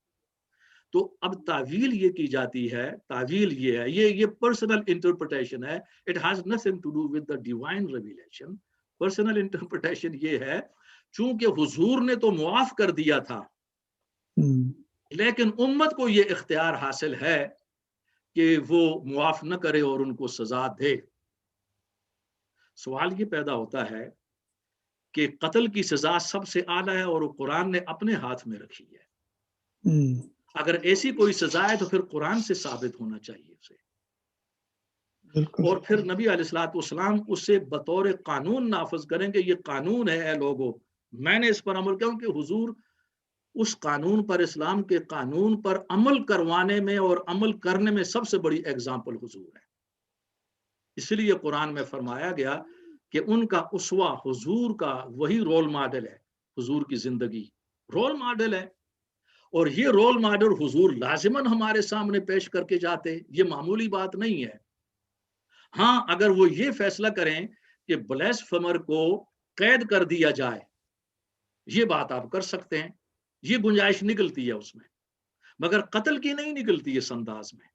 تو اب تعویل یہ کی جاتی ہے، تعویل یہ ہے، یہ پرسنل انٹرپریٹیشن ہے. It has nothing to do with the divine revelation. Personal interpretation یہ ہے چونکہ حضور نے تو معاف کر دیا تھا، لیکن امت کو یہ اختیار حاصل ہے کہ وہ معاف نہ کرے اور ان کو سزا دے. سوال یہ پیدا ہوتا ہے کہ قتل کی سزا سب سے اعلیٰ ہے اور وہ قرآن نے اپنے ہاتھ میں رکھی ہے. اگر ایسی کوئی سزا ہے تو پھر قرآن سے ثابت ہونا چاہیے اسے. اور پھر نبی علیہ الصلوۃ والسلام اسے بطور قانون نافذ کریں گے. یہ قانون ہے اے لوگو، میں نے اس پر عمل کیا. کہ حضور اس قانون پر، اسلام کے قانون پر عمل کروانے میں اور عمل کرنے میں سب سے بڑی اگزامپل حضور ہے. اس لیے قرآن میں فرمایا گیا کہ ان کا اسوہ حضور کا وہی رول ماڈل ہے. حضور کی زندگی رول ماڈل ہے، اور یہ رول ماڈل حضور لازماً ہمارے سامنے پیش کر کے جاتے. یہ معمولی بات نہیں ہے. ہاں، اگر وہ یہ فیصلہ کریں کہ بلیسفیمر کو قید کر دیا جائے، یہ بات آپ کر سکتے ہیں، یہ گنجائش نکلتی ہے اس میں، مگر قتل کی نہیں نکلتی اس انداز میں.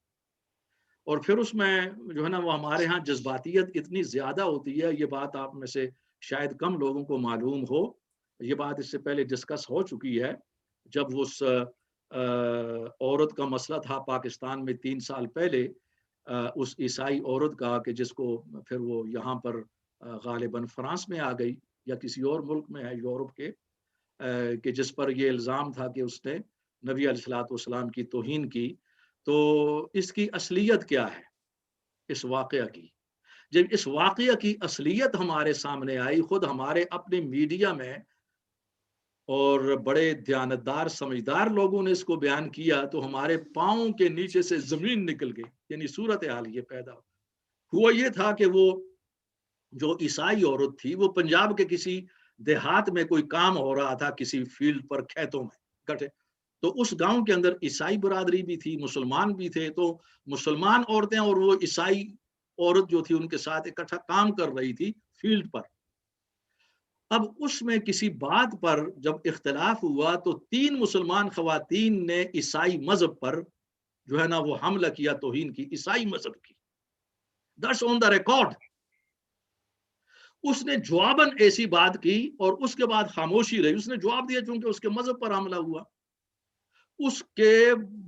اور پھر اس میں جو ہے نا وہ ہمارے ہاں جذباتیت اتنی زیادہ ہوتی ہے. یہ بات آپ میں سے شاید کم لوگوں کو معلوم ہو. یہ بات اس سے پہلے ڈسکس ہو چکی ہے جب اس عورت کا مسئلہ تھا پاکستان میں 3 سال پہلے، اس عیسائی عورت کا کہ جس کو پھر وہ یہاں پر غالباً فرانس میں آ گئی یا کسی اور ملک میں ہے یورپ کے، کہ جس پر یہ الزام تھا کہ اس نے نبی علیہ الصلوۃ والسلام کی توہین کی. تو اس کی اصلیت کیا ہے اس واقعہ کی؟ جب اس واقعہ کی اصلیت ہمارے سامنے آئی، خود ہمارے اپنے میڈیا میں اور بڑے دیانتدار سمجھدار لوگوں نے اس کو بیان کیا، تو ہمارے پاؤں کے نیچے سے زمین نکل گئی. یعنی صورتحال یہ پیدا ہوا یہ تھا کہ وہ جو عیسائی عورت تھی وہ پنجاب کے کسی دیہات میں کوئی کام ہو رہا تھا، کسی فیلڈ پر، کھیتوں میں کٹے. تو اس گاؤں کے اندر عیسائی برادری بھی تھی، مسلمان بھی تھے. تو مسلمان عورتیں اور وہ عیسائی عورت جو تھی ان کے ساتھ اکٹھا کام کر رہی تھی فیلڈ پر. اب اس میں کسی بات پر جب اختلاف ہوا تو 3 مسلمان خواتین نے عیسائی مذہب پر جو ہے نا وہ حملہ کیا، توہین کی عیسائی مذہب کی. That's on the record. اس نے جواباً ایسی بات کی اور اس کے بعد خاموشی رہی. اس نے جواب دیا چونکہ اس کے مذہب پر حملہ ہوا. اس کے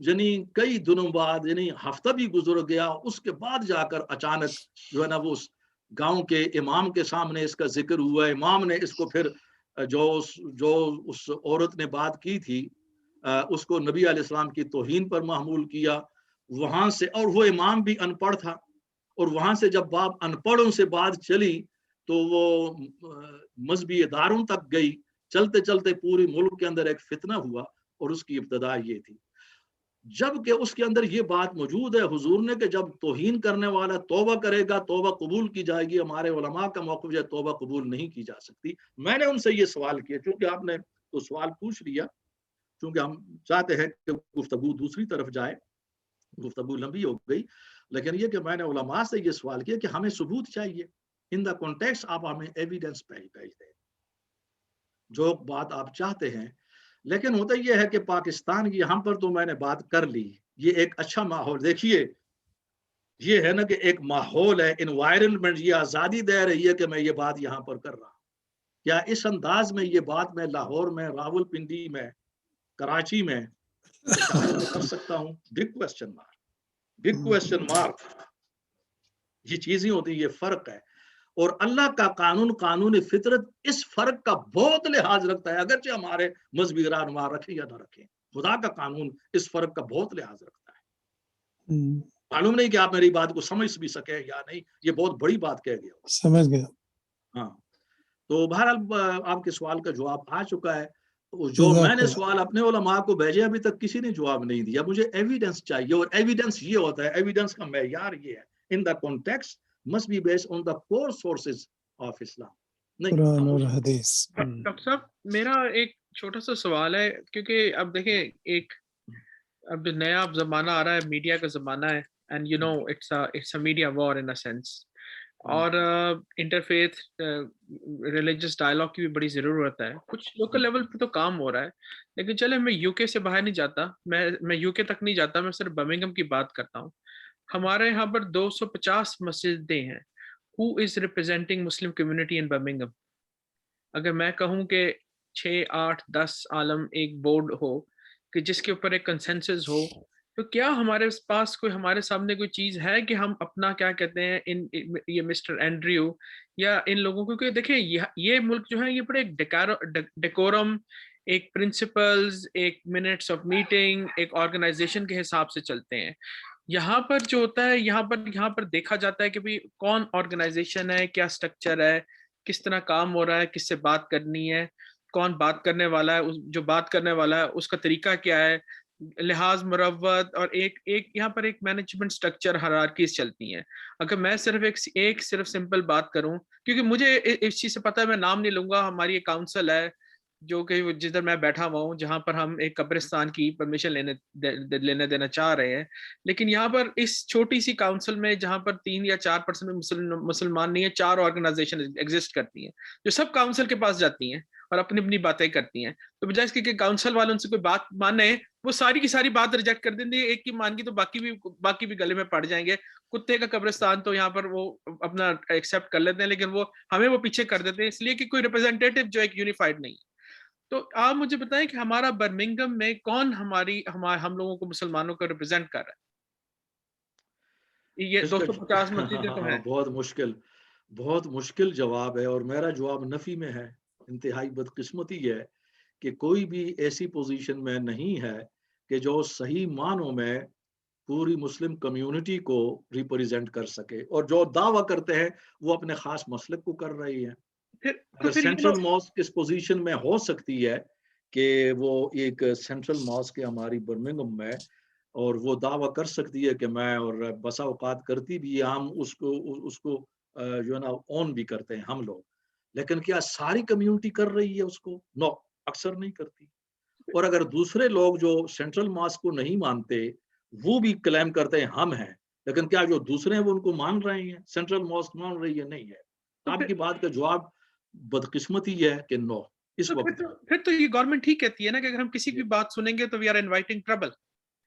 یعنی کئی دنوں بعد، یعنی ہفتہ بھی گزر گیا، اس کے بعد جا کر اچانک جو ہے نا وہ اس گاؤں کے امام کے سامنے اس کا ذکر ہوا. امام نے اس کو پھر جو اس عورت نے بات کی تھی اس کو نبی علیہ السلام کی توہین پر محمول کیا. وہاں سے، اور وہ امام بھی ان پڑھ تھا، اور وہاں سے جب باب ان پڑھوں سے بات چلی تو وہ مذہبی اداروں تک گئی. چلتے چلتے پوری ملک کے اندر ایک فتنہ ہوا، اور اس کی ابتدا یہ تھی. جبکہ اس کے اندر یہ بات موجود ہے حضور نے کہ جب توہین کرنے والا توبہ کرے گا توبہ قبول کی جائے گی. ہمارے علماء کا موقف ہے توبہ قبول نہیں کی جا سکتی. میں نے ان سے یہ سوال کیا، چونکہ آپ نے تو سوال پوچھ لیا، چونکہ ہم چاہتے ہیں کہ گفتگو دوسری طرف جائے، گفتگو لمبی ہو گئی، لیکن یہ کہ میں نے علماء سے یہ سوال کیا کہ ہمیں ثبوت چاہیے ان دا کانٹیکسٹ. آپ ہمیں ایویڈنس بھیج دیں جو بات آپ چاہتے ہیں. لیکن ہوتا یہ ہے کہ پاکستان کی یہاں پر تو میں نے بات کر لی. یہ ایک اچھا ماحول دیکھیے، یہ ہے نا کہ ایک ماحول ہے، انوائرمنٹ یہ آزادی دے رہی ہے کہ میں یہ بات یہاں پر کر رہا ہوں. کیا اس انداز میں یہ بات میں لاہور میں، راول پنڈی میں، کراچی میں کر سکتا ہوں؟ Big question mark, big question mark. یہ چیزیں ہوتی ہیں، یہ فرق ہے. اور اللہ کا قانون، قانون فطرت اس فرق کا بہت لحاظ رکھتا ہے، اگرچہ ہمارے مذہبی رہنما رکھیں یا نہ رکھیں. خدا کا قانون اس فرق کا بہت لحاظ رکھتا ہے. معلوم نہیں کہ آپ میری بات کو سمجھ بھی سکے یا نہیں، یہ بہت بڑی بات کہہ گیا. سمجھ گیا. ہاں، تو بہرحال آپ کے سوال کا جواب آ چکا ہے. جو میں نے سوال اپنے علماء کو بھیجے ابھی تک کسی نے جواب نہیں دیا. مجھے ایویڈنس چاہیے، اور ایویڈنس یہ ہوتا ہے، ایویڈنس کا معیار یہ ہے in the context must be based on the core sources of Islam. قرآن اور حدیث. ڈاکٹر صاحب میرا ایک چھوٹا سا سوال ہے، کیونکہ اب دیکھیں ایک اب نیا اب زمانہ آ رہا ہے، میڈیا کا زمانہ ہے، and you know it's a media war in a sense, اور انٹرفیتھ ریلیجس ڈائلاگ کی بھی بڑی ضرورت ہے. کچھ لوکل لیول پہ تو کام ہو رہا ہے، لیکن چلے میں یو کے سے باہر نہیں جاتا، میں یو کے تک نہیں جاتا، میں صرف برمنگھم کی بات کرتا ہوں. ہمارے یہاں پر 250 مسجدیں ہیں. Who is representing Muslim community in Birmingham? اگر میں کہوں کہ 6 8 10 عالم ایک بورڈ ہو کہ جس کے اوپر ایک کنسنسس ہو، تو کیا ہمارے پاس کوئی ہمارے سامنے کوئی چیز ہے کہ ہم اپنا کیا کہتے ہیں یہ مسٹر اینڈریو یا ان لوگوں کو، کہ دیکھیں یہ ملک جو ہے یہ بڑے ڈیکورم، ایک پرنسپلز، ایک منٹس آف میٹنگ، ایک آرگنائزیشن کے حساب سے چلتے ہیں. یہاں پر جو ہوتا ہے یہاں پر دیکھا جاتا ہے کہ بھئی کون آرگنائزیشن ہے، کیا سٹرکچر ہے، کس طرح کام ہو رہا ہے، کس سے بات کرنی ہے، کون بات کرنے والا ہے، جو بات کرنے والا ہے اس کا طریقہ کیا ہے، لحاظ مروت، اور ایک یہاں پر ایک مینجمنٹ سٹرکچر ہیرارکیز چلتی ہیں. اگر میں صرف ایک سمپل بات کروں، کیونکہ مجھے اس چیز سے پتہ ہے، میں نام نہیں لوں گا، ہماری ایک کاؤنسل ہے جو کہ جدھر میں بیٹھا ہوا ہوں، جہاں پر ہم ایک قبرستان کی پرمیشن لینے دینا چاہ رہے ہیں، لیکن یہاں پر اس چھوٹی سی کاؤنسل میں جہاں پر 3 یا 4% مسلمان نہیں ہیں، 4 آرگنائزیشن ایگزسٹ کرتی ہیں جو سب کاؤنسل کے پاس جاتی ہیں اور اپنی اپنی باتیں کرتی ہیں. تو بجائے اس کے کہ کاؤنسل والوں سے کوئی بات مانے، وہ ساری کی ساری بات ریجیکٹ کر دیں گے. ایک کی مان کی تو باقی بھی گلے میں پڑ جائیں گے. کتے کا قبرستان تو یہاں پر وہ اپنا ایکسیپٹ کر لیتے ہیں، لیکن وہ ہمیں وہ پیچھے کر دیتے ہیں، اس لیے کہ کوئی ریپرزینٹیٹو جو ایک یونیفائڈ نہیں. تو آپ مجھے بتائیں کہ ہمارا برمنگھم میں کون ہم لوگوں کو مسلمانوں کو ریپرزینٹ کر رہا ہے؟ یہ 250 مسجدیں تو ہیں. بہت مشکل جواب ہے، اور میرا جواب نفی میں ہے. انتہائی بدقسمتی ہے کہ کوئی بھی ایسی پوزیشن میں نہیں ہے کہ جو صحیح معنوں میں پوری مسلم کمیونٹی کو ریپریزنٹ کر سکے، اور جو دعویٰ کرتے ہیں وہ اپنے خاص مسلک کو کر رہی ہیں. اگر سینٹرل ماسک اس پوزیشن میں ہو سکتی ہے کہ وہ ایک سینٹرل ماسک ہے ہماری برمنگھم میں، اور وہ دعویٰ کر سکتی ہے کہ میں، اور بسا اوقات کرتی بھی، ہم اس کو جو ہے نا اون بھی کرتے ہیں ہم لوگ، لیکن کیا ساری کمیونٹی کر رہی ہے اس کو؟ نو، اکثر نہیں کرتی. اور اگر دوسرے لوگ جو سینٹرل ماسک کو نہیں مانتے وہ بھی کلیم کرتے ہیں ہم ہیں، لیکن کیا جو دوسرے ہیں وہ ان کو مان رہے ہیں؟ سینٹرل ماسک مان رہی ہے؟ نہیں ہے. آپ کی بات کا جواب بدقسمتی ہے کہ نو. اس وقت پھر تو یہ گورنمنٹ ٹھیک کہتی ہے نا کہ اگر ہم کسی کی بات سنیں گے تو وی آر انوائٹنگ ٹربل.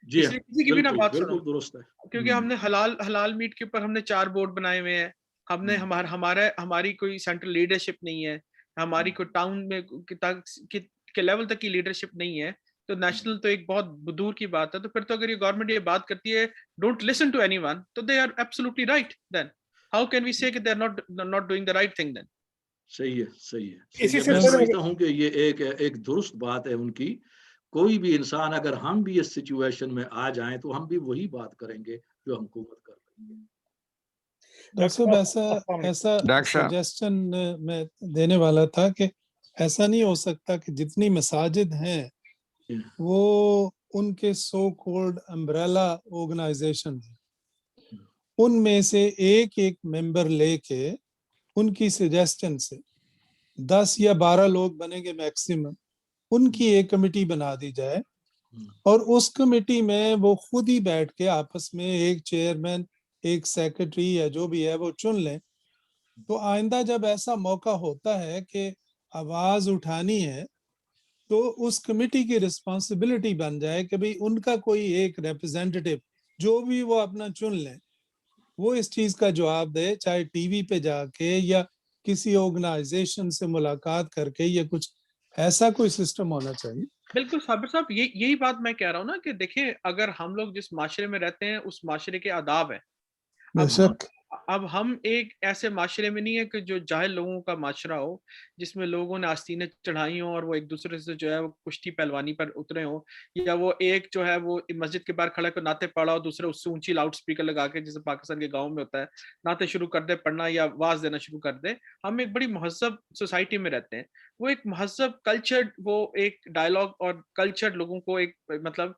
جی اس لیے کسی کی بھی نہ بات سنو، درست ہے. کیونکہ ہم نے حلال میٹ کے اوپر ہم نے 4 بورڈ بنائے ہوئے ہیں. ہم نے ہماری کوئی سینٹرل لیڈرشپ نہیں ہے، ہماری کوئی ٹاؤن میں کے لیول تک کی لیڈرشپ نہیں ہے. تو نیشنل تو ایک بہت دور کی بات ہے. تو پھر تو اگر یہ گورنمنٹ یہ بات کرتی ہے don't listen to anyone, تو they are absolutely right. Then how can we say کہ they are not doing the right thing. Then صحیح ہے. میں سمجھتا ہوں کہ یہ ایک درست بات ہے ان کی. کوئی بھی انسان، اگر ہم بھی اس سچویشن میں آ جائیں تو ہم بھی وہی بات کریں گے جو حکومت کر رہی ہے. ایسا سجیسشن میں دینے والا تھا کہ ایسا نہیں ہو سکتا کہ جتنی مساجد ہیں وہ ان کے سو کولڈ امبریلا آرگنائزیشن ہیں، ان میں سے ایک ممبر لے کے ان کی سجیسشن سے 10 یا 12 لوگ بنیں گے میکسیمم، ان کی ایک کمیٹی بنا دی جائے، اور اس کمیٹی میں وہ خود ہی بیٹھ کے آپس میں ایک چیئرمین، ایک سیکرٹری یا جو بھی ہے وہ چن لیں. تو آئندہ جب ایسا موقع ہوتا ہے کہ آواز اٹھانی ہے تو اس کمیٹی کی رسپانسبلٹی بن جائے کہ بھئی ان کا کوئی ایک ریپرزینٹیٹو جو بھی وہ اپنا چن لیں، وہ اس چیز کا جواب دے، چاہے ٹی وی پہ جا کے یا کسی آرگنائزیشن سے ملاقات کر کے، یا کچھ ایسا کوئی سسٹم ہونا چاہیے. بالکل صابر صاحب، یہی بات میں کہہ رہا ہوں نا کہ دیکھیں اگر ہم لوگ جس معاشرے میں رہتے ہیں اس معاشرے کے آداب ہیں. اب ہم ایک ایسے معاشرے میں نہیں ہے کہ جو جاہل لوگوں کا معاشرہ ہو، جس میں لوگوں نے آستینیں چڑھائی ہوں اور وہ ایک دوسرے سے جو ہے وہ کشتی پہلوانی پر اترے ہوں، یا وہ ایک جو ہے وہ مسجد کے باہر کھڑا کر نعتیں پڑھا اور دوسرے اس سے اونچی لاؤڈ سپیکر لگا کے، جیسے پاکستان کے گاؤں میں ہوتا ہے، نعتیں شروع کر دے پڑھنا یا واز دینا شروع کر دے. ہم ایک بڑی مہذب سوسائٹی میں رہتے ہیں. وہ ایک مہذب کلچرڈ، وہ ایک ڈائلاگ اور کلچرڈ لوگوں کو ایک مطلب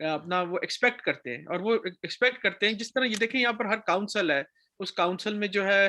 اپنا وہ ایکسپیکٹ کرتے ہیں، اور وہ ایکسپیکٹ کرتے ہیں جس طرح یہ دیکھیں یہاں پر ہر کاؤنسل ہے، اس کاؤنسل میں جو ہے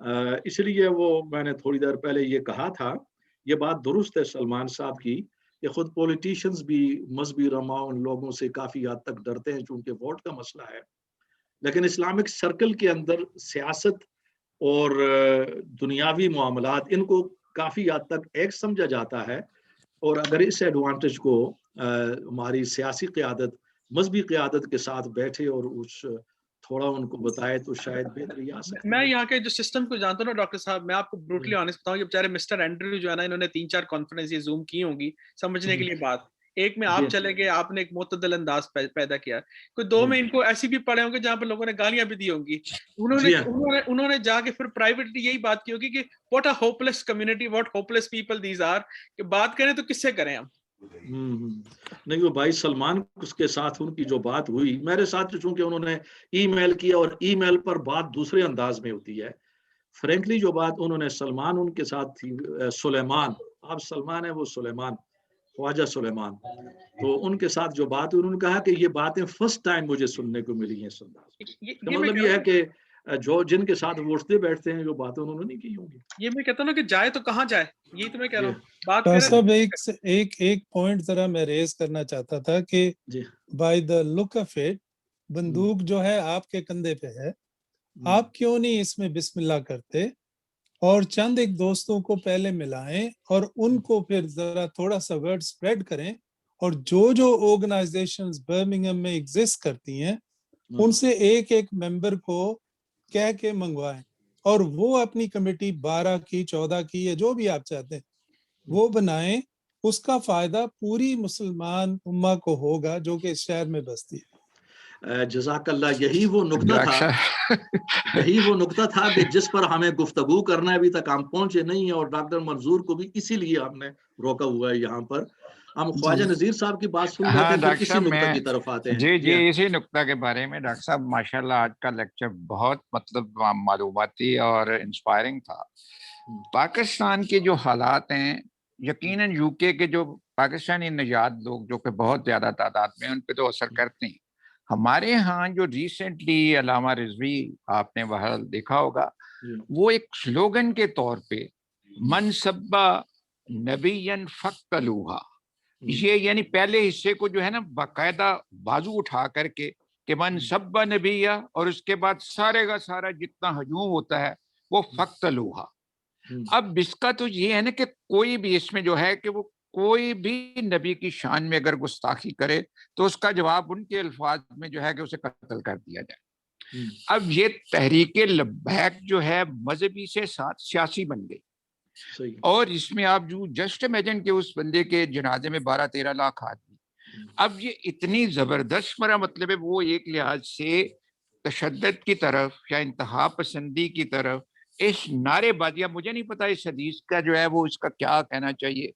اس لیے وہ میں نے تھوڑی دیر پہلے یہ کہا تھا، یہ بات درست ہے سلمان صاحب کی کہ خود پولیٹیشنز بھی مذہبی رہنماؤں ان لوگوں سے کافی حد تک ڈرتے ہیں چونکہ ووٹ کا مسئلہ ہے، لیکن اسلامک سرکل کے اندر سیاست اور دنیاوی معاملات ان کو کافی حد تک ایک سمجھا جاتا ہے، اور اگر اس ایڈوانٹیج کو ہماری سیاسی قیادت مذہبی قیادت کے ساتھ بیٹھے اور اس تھوڑا ان کو بتائے تو شاید بہتری آ سکتی ہے۔ میں یہاں کے جو سسٹم کو جانتا ہوں نا ڈاکٹر صاحب، میں آپ کو بروٹلی آنیسٹ بتاؤں، یہ بیچارے مسٹر اینڈریو جو ہے نا، انہوں نے 3-4 کانفرنس یہ زوم کی ہوں گی سمجھنے کے لیے بات، ایک میں آپ چلے گئے، آپ نے ایک معتدل انداز پیدا کیا، کوئی 2 میں ان کو ایسی بھی پڑے ہوں گے جہاں پر لوگوں نے گالیاں بھی دی ہوں گی، انہوں نے جا کے پھر پرائیویٹلی یہی بات کی ہوگی کہ what a hopeless community, what hopeless people these are, کہ بات کریں تو کس سے کریں ہم۔ نہیں، وہ بھائی سلمان اس کے ساتھ ان کی جو بات ہوئی، میرے ساتھ چونکہ انہوں نے ای میل کیا اور ای میل پر بات دوسرے انداز میں ہوتی ہے، فرینکلی جو بات انہوں نے سلمان ان کے ساتھ تھی، سلیمان، آپ سلمان ہے وہ سلیمان، خواجہ سلیمان، تو ان کے ساتھ جو بات انہوں نے کہا کہ یہ باتیں فرسٹ ٹائم مجھے سننے کو ملی ہیں اس انداز میں، مطلب یہ ہے کہ جو جن کے ساتھ اٹھتے بیٹھتے ہیں جو باتیں انہوں نے نہیں کی ہوں گی۔ یہ میں کہتا ہوں کہ جائے تو کہاں جائے، یہی تو میں کہہ رہا ہوں، بات ڈاکٹر صاحب کریں۔ ایک پوائنٹ ذرا میں ریز کرنا چاہتا تھا کہ by the look of it, بندوق جو ہے آپ کے کندھے پہ ہے، آپ کیوں نہیں اس میں بسم اللہ کرتے اور چند ایک دوستوں کو پہلے ملائیں اور ان کو پھر ذرا تھوڑا سا ورڈ سپریڈ کریں، اور جو آرگنائزیشنز برمنگھم میں ایگزسٹ کرتی ہیں ان سے ایک ممبر کو کہہ کے منگوائیں، اور وہ اپنی کمیٹی 12 کی 14 کی یا جو بھی آپ چاہتے ہیں وہ بنائیں، اس کا فائدہ پوری مسلمان امہ کو ہوگا جو کہ اس شہر میں بستی ہے۔ جزاک اللہ، یہی وہ نقطہ تھا کہ جس پر ہمیں گفتگو کرنا ہے، ابھی تک ہم پہنچے نہیں ہیں، اور ڈاکٹر منظور کو بھی اسی لیے ہم نے روکا ہوا ہے یہاں پر۔ ہم خواجہ نذیر صاحب کی بات سن لیتے ہیں، پھر اسی نقطہ کی طرف آتے ہیں۔ جی اسی نقطہ کے بارے میں ڈاکٹر صاحب ماشاءاللہ آج کا لیکچر بہت مطلب معلوماتی اور انسپائرنگ تھا۔ پاکستان کے جو حالات ہیں، یقیناً یو کے جو پاکستانی نژاد لوگ جو کہ بہت زیادہ تعداد میں، ان پہ تو اثر کرتے ہیں۔ ہمارے ہاں جو ریسنٹلی علامہ رضوی آپ نے وہاں دیکھا ہوگا، وہ ایک سلوگن کے طور پہ من سبا نبیًا فقتلوہا، یہ یعنی پہلے حصے کو جو ہے نا باقاعدہ بازو اٹھا کر کے کہ من سبا نبیہ، اور اس کے بعد سارے کا سارا جتنا ہجوم ہوتا ہے وہ فقتلوہا۔ اب اس کا تو یہ ہے نا کہ کوئی بھی اس میں جو ہے کہ وہ کوئی بھی نبی کی شان میں اگر گستاخی کرے تو اس کا جواب ان کے الفاظ میں جو ہے کہ اسے قتل کر دیا جائے۔ اب یہ تحریک لبیک جو ہے مذہبی سے ساتھ سیاسی بن گئی، اور اس میں آپ جو جسٹ امیجن کہ اس بندے کے جنازے میں 12-13 لاکھ آدمی، اب یہ اتنی زبردست، میرا مطلب ہے وہ ایک لحاظ سے تشدد کی طرف یا انتہا پسندی کی طرف اس نعرے بازیاں، مجھے نہیں پتا اس حدیث کا جو ہے وہ اس کا کیا کہنا چاہیے،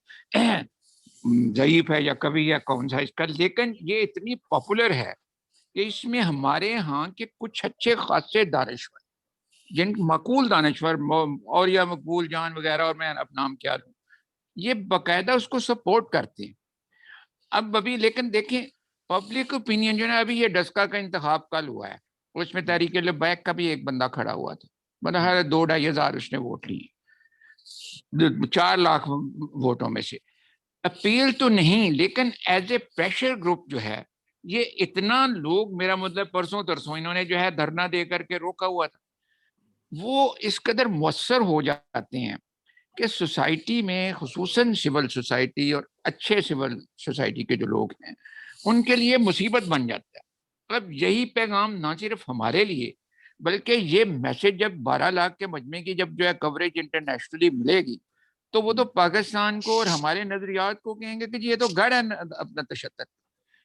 ضعیف ہے یا کبھی یا کون سا اس کا، لیکن یہ اتنی پاپولر ہے کہ اس میں ہمارے ہاں کے کچھ اچھے خاصے دانشور، جن مقبول دانشور اور یا مقبول جان وغیرہ، اور میں اب نام کیا لوں، یہ باقاعدہ اس کو سپورٹ کرتے ہیں۔ اب ابھی لیکن دیکھیں پبلک اوپینین جو ہے ابھی یہ ڈسکا کا انتخاب کل ہوا ہے، اس میں تحریک لبیک کا بھی ایک بندہ کھڑا ہوا تھا، مطلب 2-2.5 ہزار اس نے ووٹ لیے 4 لاکھ ووٹوں میں سے۔ اپیل تو نہیں، لیکن ایز اے پریشر گروپ جو ہے یہ اتنا لوگ، میرا مطلب پرسوں ترسوں انہوں نے جو ہے دھرنا دے کر کے روکا ہوا تھا، وہ اس قدر مؤثر ہو جاتے ہیں کہ سوسائٹی میں، خصوصاً سول سوسائٹی اور اچھے سول سوسائٹی کے جو لوگ ہیں، ان کے لیے مصیبت بن جاتا ہے۔ اب یہی پیغام نہ صرف ہمارے لیے بلکہ یہ میسج جب 12 لاکھ کے مجمع کی جب جو ہے کوریج انٹرنیشنلی ملے گی تو وہ تو پاکستان کو اور ہمارے نظریات کو کہیں گے کہ یہ تو گڑھ ہے اپنا تشدد۔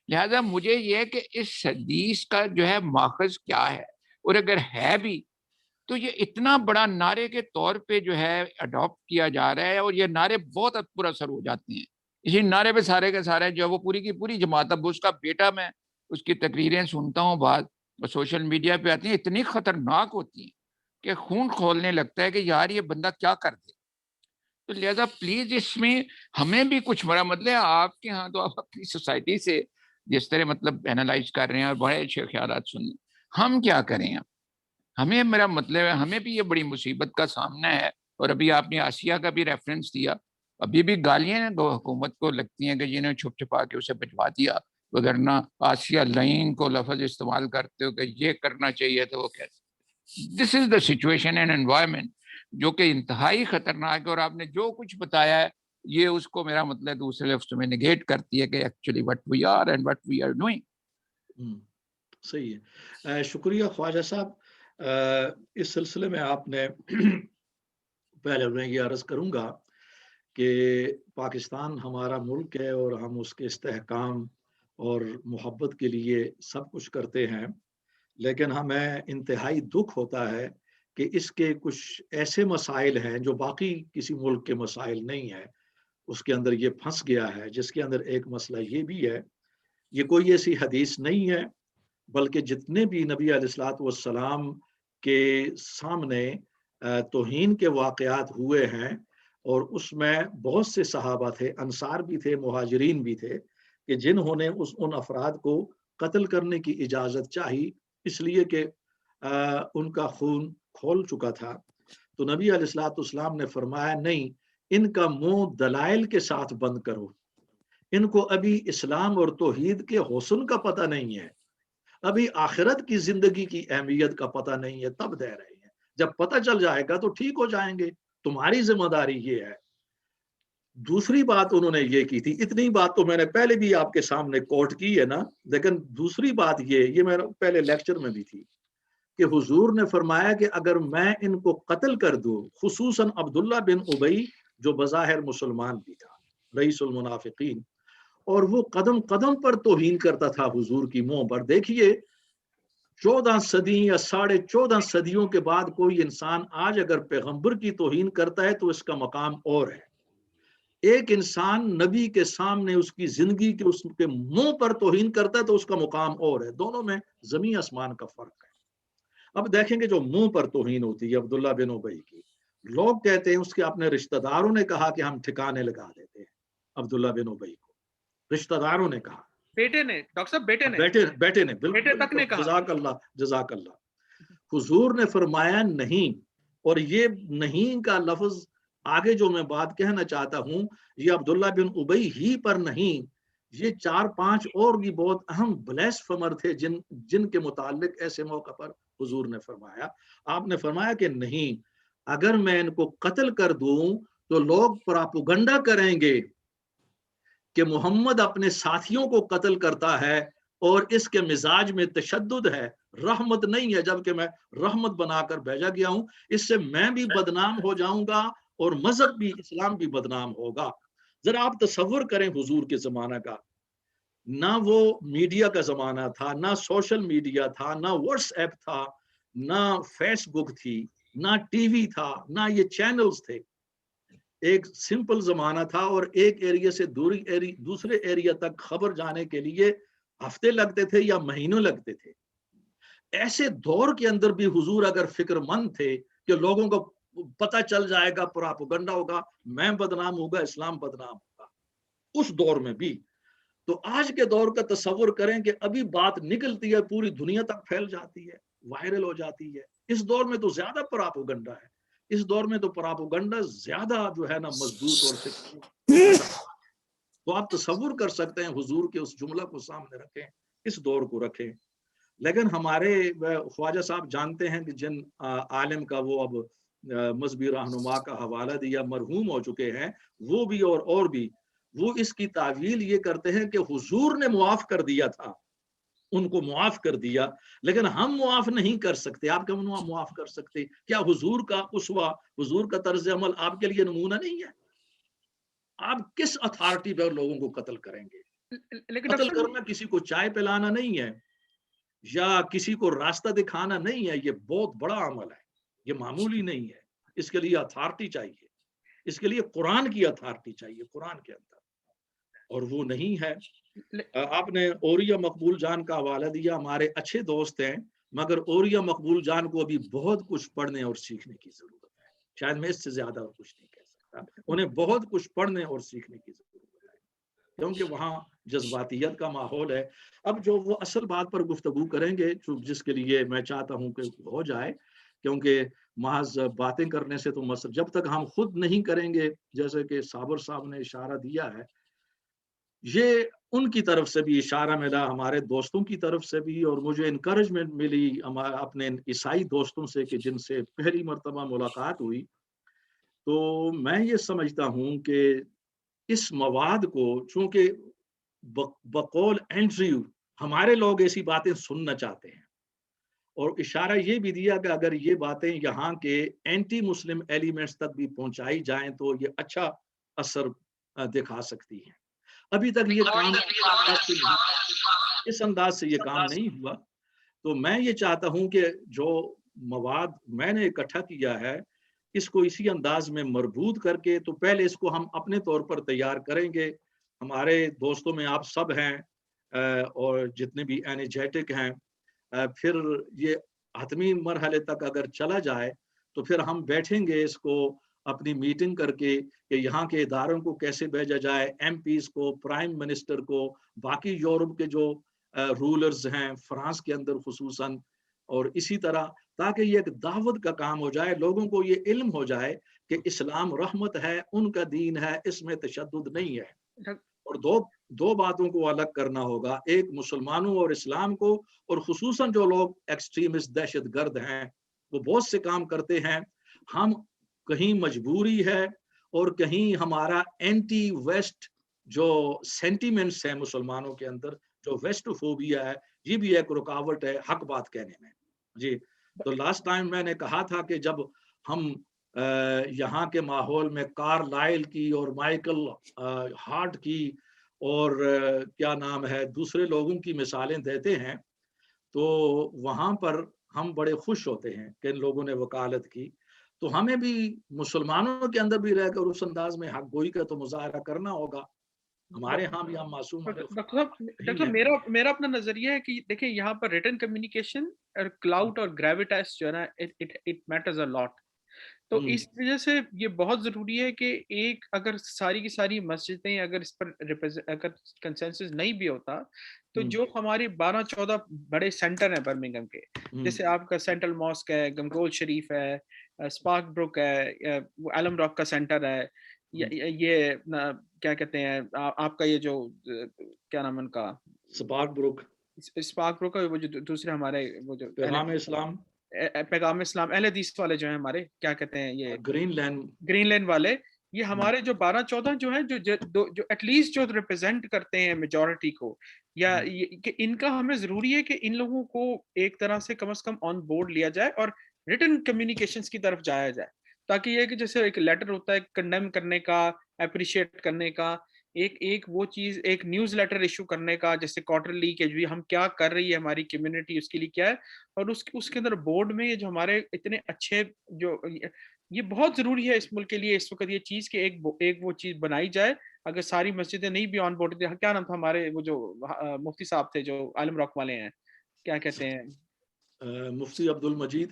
لہذا مجھے یہ ہے کہ اس حدیث کا جو ہے ماخذ کیا ہے، اور اگر ہے بھی تو یہ اتنا بڑا نعرے کے طور پہ جو ہے اڈاپٹ کیا جا رہا ہے، اور یہ نعرے بہت پر اثر ہو جاتے ہیں۔ اسی نعرے پہ سارے کے سارے جو ہے وہ پوری کی پوری جماعت، اب اس کا بیٹا، میں اس کی تقریریں سنتا ہوں، بعد سوشل میڈیا پہ آتی ہیں، اتنی خطرناک ہوتی ہیں کہ خون کھولنے لگتا ہے کہ یار یہ بندہ کیا کر دے۔ تو لہذا پلیز اس میں ہمیں بھی کچھ، میرا مطلب آپ کے ہاں تو آپ اپنی سوسائٹی سے جس طرح مطلب اینالائز کر رہے ہیں اور بڑے اچھے خیالات سن رہے ہیں، ہم کیا کریں؟ ہمیں میرا مطلب ہے ہمیں بھی یہ بڑی مصیبت کا سامنا ہے. اور ابھی آپ نے آسیہ کا بھی ریفرنس دیا, ابھی بھی گالیاں حکومت کو لگتی ہیں کہ جنہیں چھپ چھپا کے اسے بھجوا دیا, وگرنہ آسیہ لائن کو لفظ استعمال کرتے ہو کہ یہ کرنا چاہیے تو وہ کیسے. دس is the situation and environment جو کہ انتہائی خطرناک ہے. اور آپ نے جو کچھ بتایا ہے یہ اس کو میرا مطلب دوسرے لفظ میں نگیٹ کرتی ہے کہ actually what we are and what we are doing. صحیح ہے. شکریہ خواجہ صاحب. اس سلسلے میں آپ نے پہلے میں یہ عرض کروں گا کہ پاکستان ہمارا ملک ہے اور ہم اس کے استحکام اور محبت کے لیے سب کچھ کرتے ہیں, لیکن ہمیں انتہائی دکھ ہوتا ہے کہ اس کے کچھ ایسے مسائل ہیں جو باقی کسی ملک کے مسائل نہیں ہیں, اس کے اندر یہ پھنس گیا ہے. جس کے اندر ایک مسئلہ یہ بھی ہے, یہ کوئی ایسی حدیث نہیں ہے بلکہ جتنے بھی نبی علیہ الصلوۃ والسلام کے سامنے توہین کے واقعات ہوئے ہیں, اور اس میں بہت سے صحابہ تھے, انصار بھی تھے, مہاجرین بھی تھے, کہ جنہوں نے ان افراد کو قتل کرنے کی اجازت چاہی اس لیے کہ ان کا خون کھول چکا تھا. تو نبی علیہ الصلوۃ والسلام نے فرمایا نہیں, ان کا منہ دلائل کے ساتھ بند کرو, ان کو ابھی اسلام اور توحید کے حسن کا پتہ نہیں ہے, ابھی آخرت کی زندگی کی اہمیت کا پتہ نہیں ہے, تب دے رہے ہیں. جب پتہ چل جائے گا تو ٹھیک ہو جائیں گے, تمہاری ذمہ داری یہ ہے. دوسری بات انہوں نے یہ کی تھی, اتنی بات تو میں نے پہلے بھی آپ کے سامنے کوٹ کی ہے نا, لیکن دوسری بات یہ میرا پہلے لیکچر میں بھی تھی کہ حضور نے فرمایا کہ اگر میں ان کو قتل کر دوں, خصوصاً عبداللہ بن ابی جو بظاہر مسلمان بھی تھا, رئیس المنافقین, اور وہ قدم قدم پر توہین کرتا تھا حضور کی منہ پر. دیکھیے 14 صدی یا 14.5 صدیوں کے بعد کوئی انسان آج اگر پیغمبر کی توہین کرتا ہے تو اس کا مقام اور ہے. ایک انسان نبی کے سامنے اس کی زندگی کے اس کے منہ پر توہین کرتا ہے تو اس کا مقام اور ہے. دونوں میں زمین آسمان کا فرق ہے. اب دیکھیں گے جو منہ پر توہین ہوتی ہے عبداللہ بن ابی کی, لوگ کہتے ہیں اس کے اپنے رشتہ داروں نے کہا کہ ہم ٹھکانے لگا دیتے ہیں عبداللہ بن ابی کو, رشتہ داروں نے کہا, بیٹے نے, ڈاکٹر صاحب بیٹے نے بالکل تک نے کہا. جزاک اللہ. حضور نے فرمایا نہیں, اور یہ نہیں کا لفظ آگے جو میں بات کہنا چاہتا ہوں یہ عبداللہ بن ابی ہی پر نہیں, یہ 4-5 اور بھی بہت اہم بلیسفمر تھے جن کے متعلق ایسے موقع پر حضور نے فرمایا. آپ نے فرمایا کہ نہیں, اگر میں ان کو قتل کر دوں تو لوگ پراپوگنڈا کریں گے کہ محمد اپنے ساتھیوں کو قتل کرتا ہے اور اس کے مزاج میں تشدد ہے, رحمت نہیں ہے, جبکہ میں رحمت بنا کر بھیجا گیا ہوں. اس سے میں بھی بدنام ہو جاؤں گا اور مذہب بھی, اسلام بھی بدنام ہوگا. ذرا آپ تصور کریں حضور کے زمانہ کا, نہ وہ میڈیا کا زمانہ تھا, نہ سوشل میڈیا تھا, نہ واٹس ایپ تھا, نہ فیس بک تھی, نہ ٹی وی تھا, نہ یہ چینلز تھے. ایک سمپل زمانہ تھا, اور ایک ایریا سے دوسرے ایریا تک خبر جانے کے لیے ہفتے لگتے تھے یا مہینوں لگتے تھے. ایسے دور کے اندر بھی حضور اگر فکر مند تھے کہ لوگوں کو پتہ چل جائے گا, پراپوگنڈا ہوگا, میں بدنام ہوگا, اسلام بدنام ہوگا, اس دور میں بھی. تو آج کے دور کا تصور کریں کہ ابھی بات نکلتی ہے, پوری دنیا تک پھیل جاتی ہے, وائرل ہو جاتی ہے. اس دور میں تو زیادہ پراپوگنڈا ہے, اس دور میں تو پراپوگنڈا زیادہ جو ہے نا مضبوط اور تو آپ تصور کر سکتے ہیں حضور کے اس جملہ کو سامنے رکھیں, اس دور کو رکھیں. لیکن ہمارے خواجہ صاحب جانتے ہیں کہ جن عالم کا وہ اب مذہبی رہنما کا حوالہ دیا, مرحوم ہو چکے ہیں, وہ بھی اور بھی, وہ اس کی تعویل یہ کرتے ہیں کہ حضور نے معاف کر دیا تھا, ان کو معاف کر دیا, لیکن ہم معاف نہیں کر سکتے. آپ کیوں معاف کر سکتے؟ کیا حضور کا اسوہ, حضور کا طرز عمل آپ کے لیے نمونہ نہیں ہے؟ آپ کس اتھارٹی پر لوگوں کو قتل کریں گے؟ قتل کرنا کسی کو چائے پلانا نہیں ہے, یا کسی کو راستہ دکھانا نہیں ہے. یہ بہت بڑا عمل ہے, یہ معمولی نہیں ہے. اس کے لیے اتھارٹی چاہیے, اس کے لیے قرآن کی اتھارٹی چاہیے, قرآن کے اندر, اور وہ نہیں ہے. آپ نے اوریا مقبول جان کا حوالہ دیا, ہمارے اچھے دوست ہیں, مگر اوریا مقبول جان کو ابھی بہت کچھ پڑھنے اور سیکھنے کی ضرورت ہے. شاید میں اس سے زیادہ اور کچھ نہیں کہہ سکتا. انہیں بہت کچھ پڑھنے اور سیکھنے کی ضرورت ہے, کیونکہ وہاں جذباتیت کا ماحول ہے. اب جو وہ اصل بات پر گفتگو کریں گے, جس کے لیے میں چاہتا ہوں کہ ہو جائے, کیونکہ محض باتیں کرنے سے تو مسئلہ، جب تک ہم خود نہیں کریں گے، جیسے کہ صابر صاحب نے اشارہ دیا ہے، یہ ان کی طرف سے بھی اشارہ ملا، ہمارے دوستوں کی طرف سے بھی، اور مجھے انکریجمنٹ ملی اپنے عیسائی دوستوں سے کہ جن سے پہلی مرتبہ ملاقات ہوئی. تو میں یہ سمجھتا ہوں کہ اس مواد کو، چونکہ بقول اینڈریو ہمارے لوگ ایسی باتیں سننا چاہتے ہیں، اور اشارہ یہ بھی دیا کہ اگر یہ باتیں یہاں کے اینٹی مسلم ایلیمنٹس تک بھی پہنچائی جائیں تو یہ اچھا اثر دکھا سکتی ہیں. ابھی تک یہ کام اس انداز سے یہ کام نہیں ہوا. تو میں یہ چاہتا ہوں کہ جو مواد میں نے اکٹھا کیا ہے اس کو اسی انداز میں مربوط کر کے، تو پہلے اس کو ہم اپنے طور پر تیار کریں گے. ہمارے دوستوں میں آپ سب ہیں اور جتنے بھی انرجیٹک ہیں، پھر یہ حتمی مرحلے تک اگر چلا جائے تو پھر ہم بیٹھیں گے اس کو اپنی میٹنگ کر کے کہ یہاں کے اداروں کو کیسے بھیجا جائے، ایم پیز کو، پرائم منسٹر کو، باقی یورپ کے جو رولرز ہیں فرانس کے اندر خصوصاً، اور اسی طرح تاکہ یہ ایک دعوت کا کام ہو جائے، لوگوں کو یہ علم ہو جائے کہ اسلام رحمت ہے، ان کا دین ہے، اس میں تشدد نہیں ہے. اور دو باتوں کو الگ کرنا ہوگا، ایک مسلمانوں اور اسلام کو، اور خصوصاً جو لوگ ایکسٹریمسٹ دہشت گرد ہیں وہ بہت سے کام کرتے ہیں. ہم کہیں مجبوری ہے اور کہیں ہمارا اینٹی ویسٹ جو سینٹیمنٹس ہیں مسلمانوں کے اندر، جو ویسٹ فوبیا ہے، یہ بھی ایک رکاوٹ ہے حق بات کہنے میں. جی تو لاسٹ ٹائم میں نے کہا تھا کہ جب ہم یہاں کے ماحول میں کارلائل کی اور مائیکل ہارٹ کی اور کیا نام ہے دوسرے لوگوں کی مثالیں دیتے ہیں تو وہاں پر ہم بڑے خوش ہوتے ہیں کہ ان لوگوں نے وکالت کی. تو ہمیں بھی مسلمانوں کے اندر بھی رہ کر اس انداز میں حق گوئی کا تو مظاہرہ کرنا ہوگا. ہمارے ہاں بھی ہم معصوم ڈاکٹر میرا اپنا نظریہ ہے کہ دیکھیں یہاں پر ریٹن کمیونیکیشن اور کلاؤڈ اور گریویٹاس جو ہے نا اٹ میٹرز اے لاٹ. تو اس وجہ سے یہ بہت ضروری ہے کہ ایک اگر ساری کی ساری مسجدیں اگر اس پر اگر کنسنسس نہیں بھی ہوتا تو جو ہماری 12-14 بڑے سینٹر ہیں برمنگھم کے، جیسے آپ کا سینٹرل ماسک ہے، گنگول شریف ہے، اسپارک بروک ہے، ایلم راک کا سینٹر ہے، یہ کیا کہتے ہیں آپ کا یہ جو کیا نام ان کا اسپارک بروک کا وہ جو دوسرے ہمارے وہ جو پیغام اسلام اہل حدیث والے جو ہیں ہمارے کیا کہتے ہیں یہ گرین لینڈ والے، یہ ہمارے جو 12-14 جو ہیں جو ایٹ لیسٹ جو ریپرزینٹ کرتے ہیں میجورٹی کو، یا کہ ان کا ہمیں ضروری ہے کہ ان لوگوں کو ایک طرح سے کم از کم آن بورڈ لیا جائے اور ریٹن کمیونیکیشنز کی طرف جایا جائے، تاکہ یہ کہ جیسے ایک لیٹر ہوتا ہے کنڈیم کرنے کا، اپریشیٹ کرنے کا، ایک وہ چیز ایک نیوز لیٹر ایشو کرنے کا جیسے کوارٹرلی کہ جو ہم کیا کر رہی ہے ہماری کمیونٹی اس کے لیے کیا ہے، اور اس کے اندر بورڈ میں جو ہمارے اتنے اچھے جو یہ بہت ضروری ہے اس ملک کے لیے اس وقت یہ چیز کہ ایک وہ چیز بنائی جائے. اگر ساری مسجدیں نہیں بھی آن بورڈ، کیا نام تھا ہمارے وہ جو مفتی صاحب تھے جو عالم راک والے ہیں، کیا کہتے ہیں مفتی عبد المجید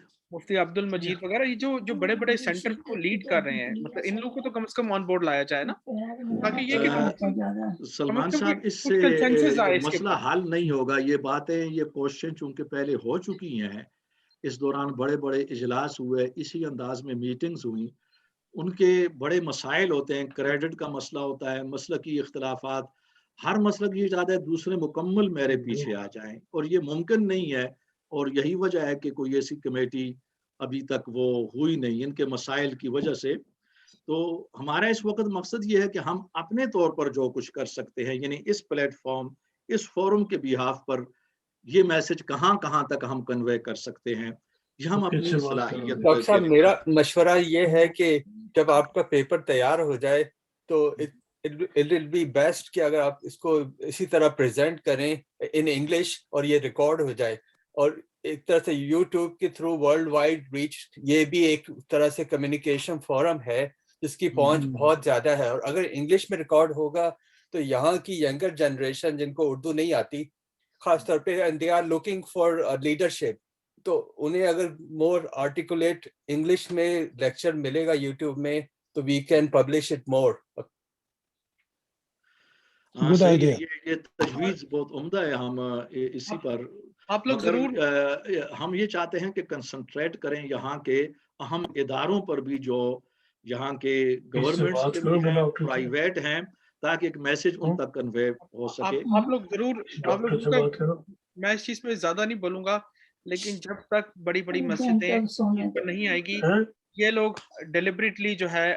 وغیرہ، یہ جو بڑے بڑے سینٹر کو لیڈ کر رہے ہیں، مطلب ان لوگوں کو تو کم از کم آن بورڈ لایا جائے نا، تاکہ یہ کہ سلمان صاحب اس سے مسئلہ حل نہیں ہوگا. یہ باتیں یہ کوششیں چونکہ پہلے ہو چکی ہیں، اس دوران بڑے بڑے اجلاس ہوئے، اسی انداز میں میٹنگز ہوئیں، ان کے بڑے مسائل ہوتے ہیں، کریڈٹ کا مسئلہ ہوتا ہے، مسلکی اختلافات، ہر مسلک یہ چاہتا ہے دوسرے مکمل میرے پیچھے آ جائیں، اور یہ ممکن نہیں ہے. اور یہی وجہ ہے کہ کوئی ایسی کمیٹی ابھی تک وہ ہوئی نہیں ان کے مسائل کی وجہ سے. تو ہمارا اس وقت مقصد یہ ہے کہ ہم اپنے طور پر جو کچھ کر سکتے ہیں، یعنی اس پلیٹ فارم اس فورم کے بیہاف پر یہ میسج کہاں تک ہم کنوے کر سکتے ہیں، یہ ہم اپنی صلاحیت. ڈاکٹر صاحب میرا مشورہ یہ ہے کہ جب آپ کا پیپر تیار ہو جائے تو it will be best کہ اگر آپ اس کو اسی طرح پریزنٹ کریں ان انگلش اور یہ ریکارڈ ہو جائے، اور ایک طرح سے یوٹیوب کے تھرو ورلڈ وائڈ ریچ، یہ بھی ایک طرح سے کمیونیکیشن فورم ہے جس کی پہنچ بہت زیادہ ہے. اور اگر انگلش میں ریکارڈ ہوگا تو یہاں کی ینگر جنریشن جن کو اردو نہیں آتی خاص طور پہ، and they are looking for leadership، تو انہیں اگر مور آرٹیکولیٹ انگلش میں لیکچر ملے گا یوٹیوب میں تو we can publish it more. Good idea. یہ تجویز بہت عمدہ ہے. ہم اسی پر آپ لوگ مگر ضرور ہم یہ چاہتے ہیں کہ کنسنٹریٹ کریں یہاں کے اہم اداروں پر بھی جو یہااں کے گورنمنٹس کے بھی ہیں پرائیویٹ ہیں تاکہ ایک میسج ان تک کنوے ہو سکے. آپ لوگ ضرور میں اس چیز پہ زیادہ نہیں بولوں گا لیکن جب تک بڑی بڑی مسجدیں ان پر نہیں آئے گی یہ لوگ ڈیلیبریٹلی جو ہے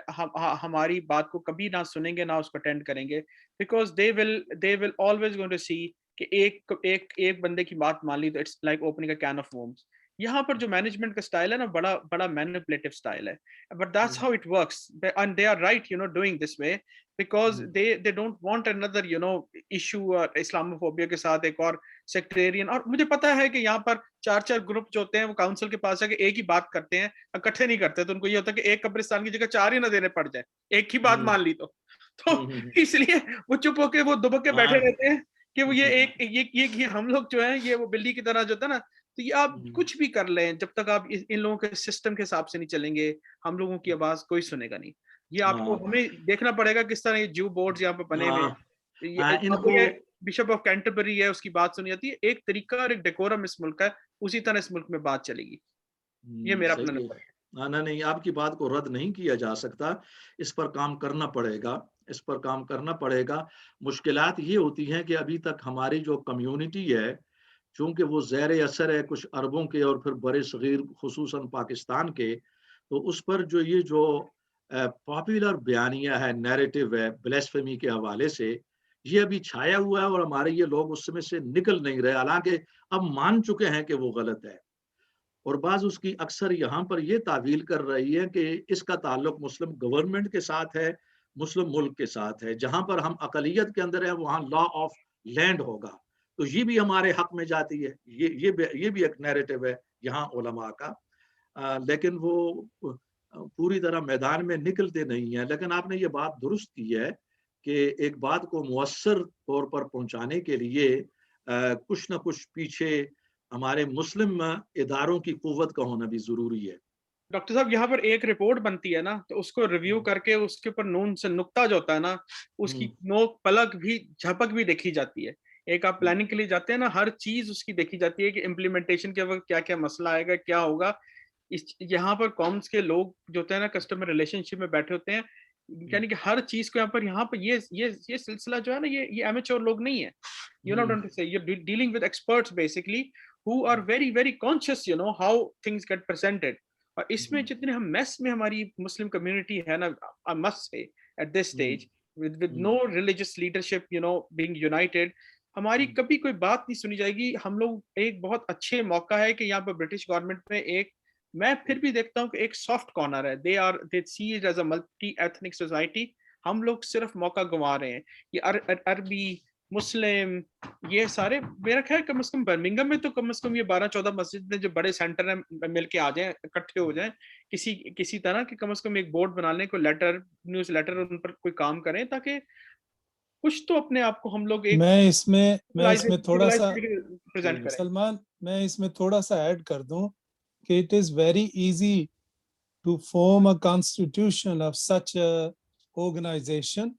ہماری بات کو کبھی نہ سنیں گے نہ اس کو اٹینڈ کریں گے because they will always going to see کہ ایک بندے کی بات مان لی تو it's like opening a can of worms. یہاں پر جو مینجمنٹ کا سٹائل ہے نا بڑا مینیپولیٹو سٹائل ہے but that's how it works and they are right doing this way because they don't want another issue Islamophobia کے ساتھ ایک اور سیکٹیرین. اور مجھے پتا ہے کہ یہاں پر 4 گروپ جو ہوتے ہیں وہ کاؤنسل کے پاس ہے کہ ایک ہی بات کرتے ہیں اکٹھے نہیں کرتے تو ان کو یہ ہوتا ہے کہ ایک قبرستان کی جگہ 4 ہی نہ دینے پڑ جائے ایک ہی بات مان لی تو اس لیے وہ چپ ہو کے وہ دبک کے بیٹھے رہتے ہیں کہ وہ یہ ہم لوگ جو ہیں یہ وہ بلی کی طرح جو ہوتا ہے نا تو یہ آپ کچھ بھی کر لیں جب تک آپ ان لوگوں کے سسٹم کے حساب سے نہیں چلیں گے ہم لوگوں کی آواز کوئی سنے گا نہیں. یہ آپ کو ہمیں دیکھنا پڑے گا کس طرح یہ جو بورڈز یہاں پہ بنے ہوئے بشپ آف کینٹربری ہے اس کی بات سنی جاتی ہے ایک طریقہ اور ایک ڈیکورم اس ملک ہے اسی طرح اس ملک میں بات چلے گی. یہ میرا اپنا نظر ہے. نہیں آپ کی بات کو رد نہیں کیا جا سکتا اس پر کام کرنا پڑے گا. مشکلات یہ ہوتی ہیں کہ ابھی تک ہماری جو کمیونٹی ہے چونکہ وہ زیر اثر ہے کچھ عربوں کے اور پھر بڑے صغیر خصوصاً پاکستان کے تو اس پر جو پاپولر بیانیہ ہے نیریٹو ہے بلیسفیمی کے حوالے سے یہ ابھی چھایا ہوا ہے اور ہمارے یہ لوگ اس میں سے نکل نہیں رہے حالانکہ اب مان چکے ہیں کہ وہ غلط ہے. اور بعض اس کی اکثر یہاں پر یہ تعویل کر رہی ہے کہ اس کا تعلق مسلم گورنمنٹ کے ساتھ ہے مسلم ملک کے ساتھ ہے جہاں پر ہم اقلیت کے اندر ہیں وہاں لا آف لینڈ ہوگا تو یہ بھی ہمارے حق میں جاتی ہے. یہ بھی ایک نیریٹو ہے یہاں علماء کا لیکن وہ پوری طرح میدان میں نکلتے نہیں ہیں. لیکن آپ نے یہ بات درست کی ہے کہ ایک بات کو مؤثر طور پر پہنچانے کے لیے کچھ نہ کچھ پیچھے ہمارے مسلم اداروں کی قوت کا ہونا بھی ضروری ہے. ڈاکٹر صاحب یہاں پر ایک رپورٹ بنتی ہے نا تو اس کو ریویو کر کے اس کے اوپر نون سے نقطہ جو ہوتا ہے نا اس کی نوک پلک بھی جھپک بھی دیکھی جاتی ہے. ایک آپ پلاننگ کے لیے جاتے ہیں نا ہر چیز اس کی دیکھی جاتی ہے کہ امپلیمنٹیشن کے وقت کیا کیا مسئلہ آئے گا کیا ہوگا. یہاں پر کامس کے لوگ جو ہوتے ہیں نا کسٹمر ریلیشن شپ میں بیٹھے ہوتے ہیں یعنی کہ ہر چیز کو یہاں پر یہ سلسلہ جو ہے نا یہ ایمیچور لوگ نہیں ہے. You know don't say you dealing with experts basically who are very very conscious how things get presented. اور اس میں جتنے ہم میس میں ہماری مسلم کمیونٹی ہے نا I must say at this stage with no religious leadership being united ہماری کبھی کوئی بات نہیں سنی جائے گی. ہم لوگ ایک بہت اچھے موقع ہے کہ یہاں پر برٹش گورنمنٹ میں میں پھر بھی دیکھتا ہوں کہ ایک سافٹ کارنر ہے. they see it as a multi ethnic society. ہم لوگ صرف موقع گنوا رہے ہیں. یہ عربی مسلم یہ سارے میرا خیال کم از کم برمنگم میں تو کم از کم یہ 12-14 مسجد میں جو بڑے سینٹر ہیں مل کے آ جائیں اکٹھے ہو جائیں کسی طرح کہ کم از کم ایک بورڈ بنا لیں کوئی نیوز لیٹر ان پر کوئی کام کریں تاکہ کچھ تو اپنے آپ کو ہم لوگ میں اس میں تھوڑا سا سلمان میں اس میں تھوڑا سا ایڈ کر دوں کہ it is very easy to form a constitution of such a organization.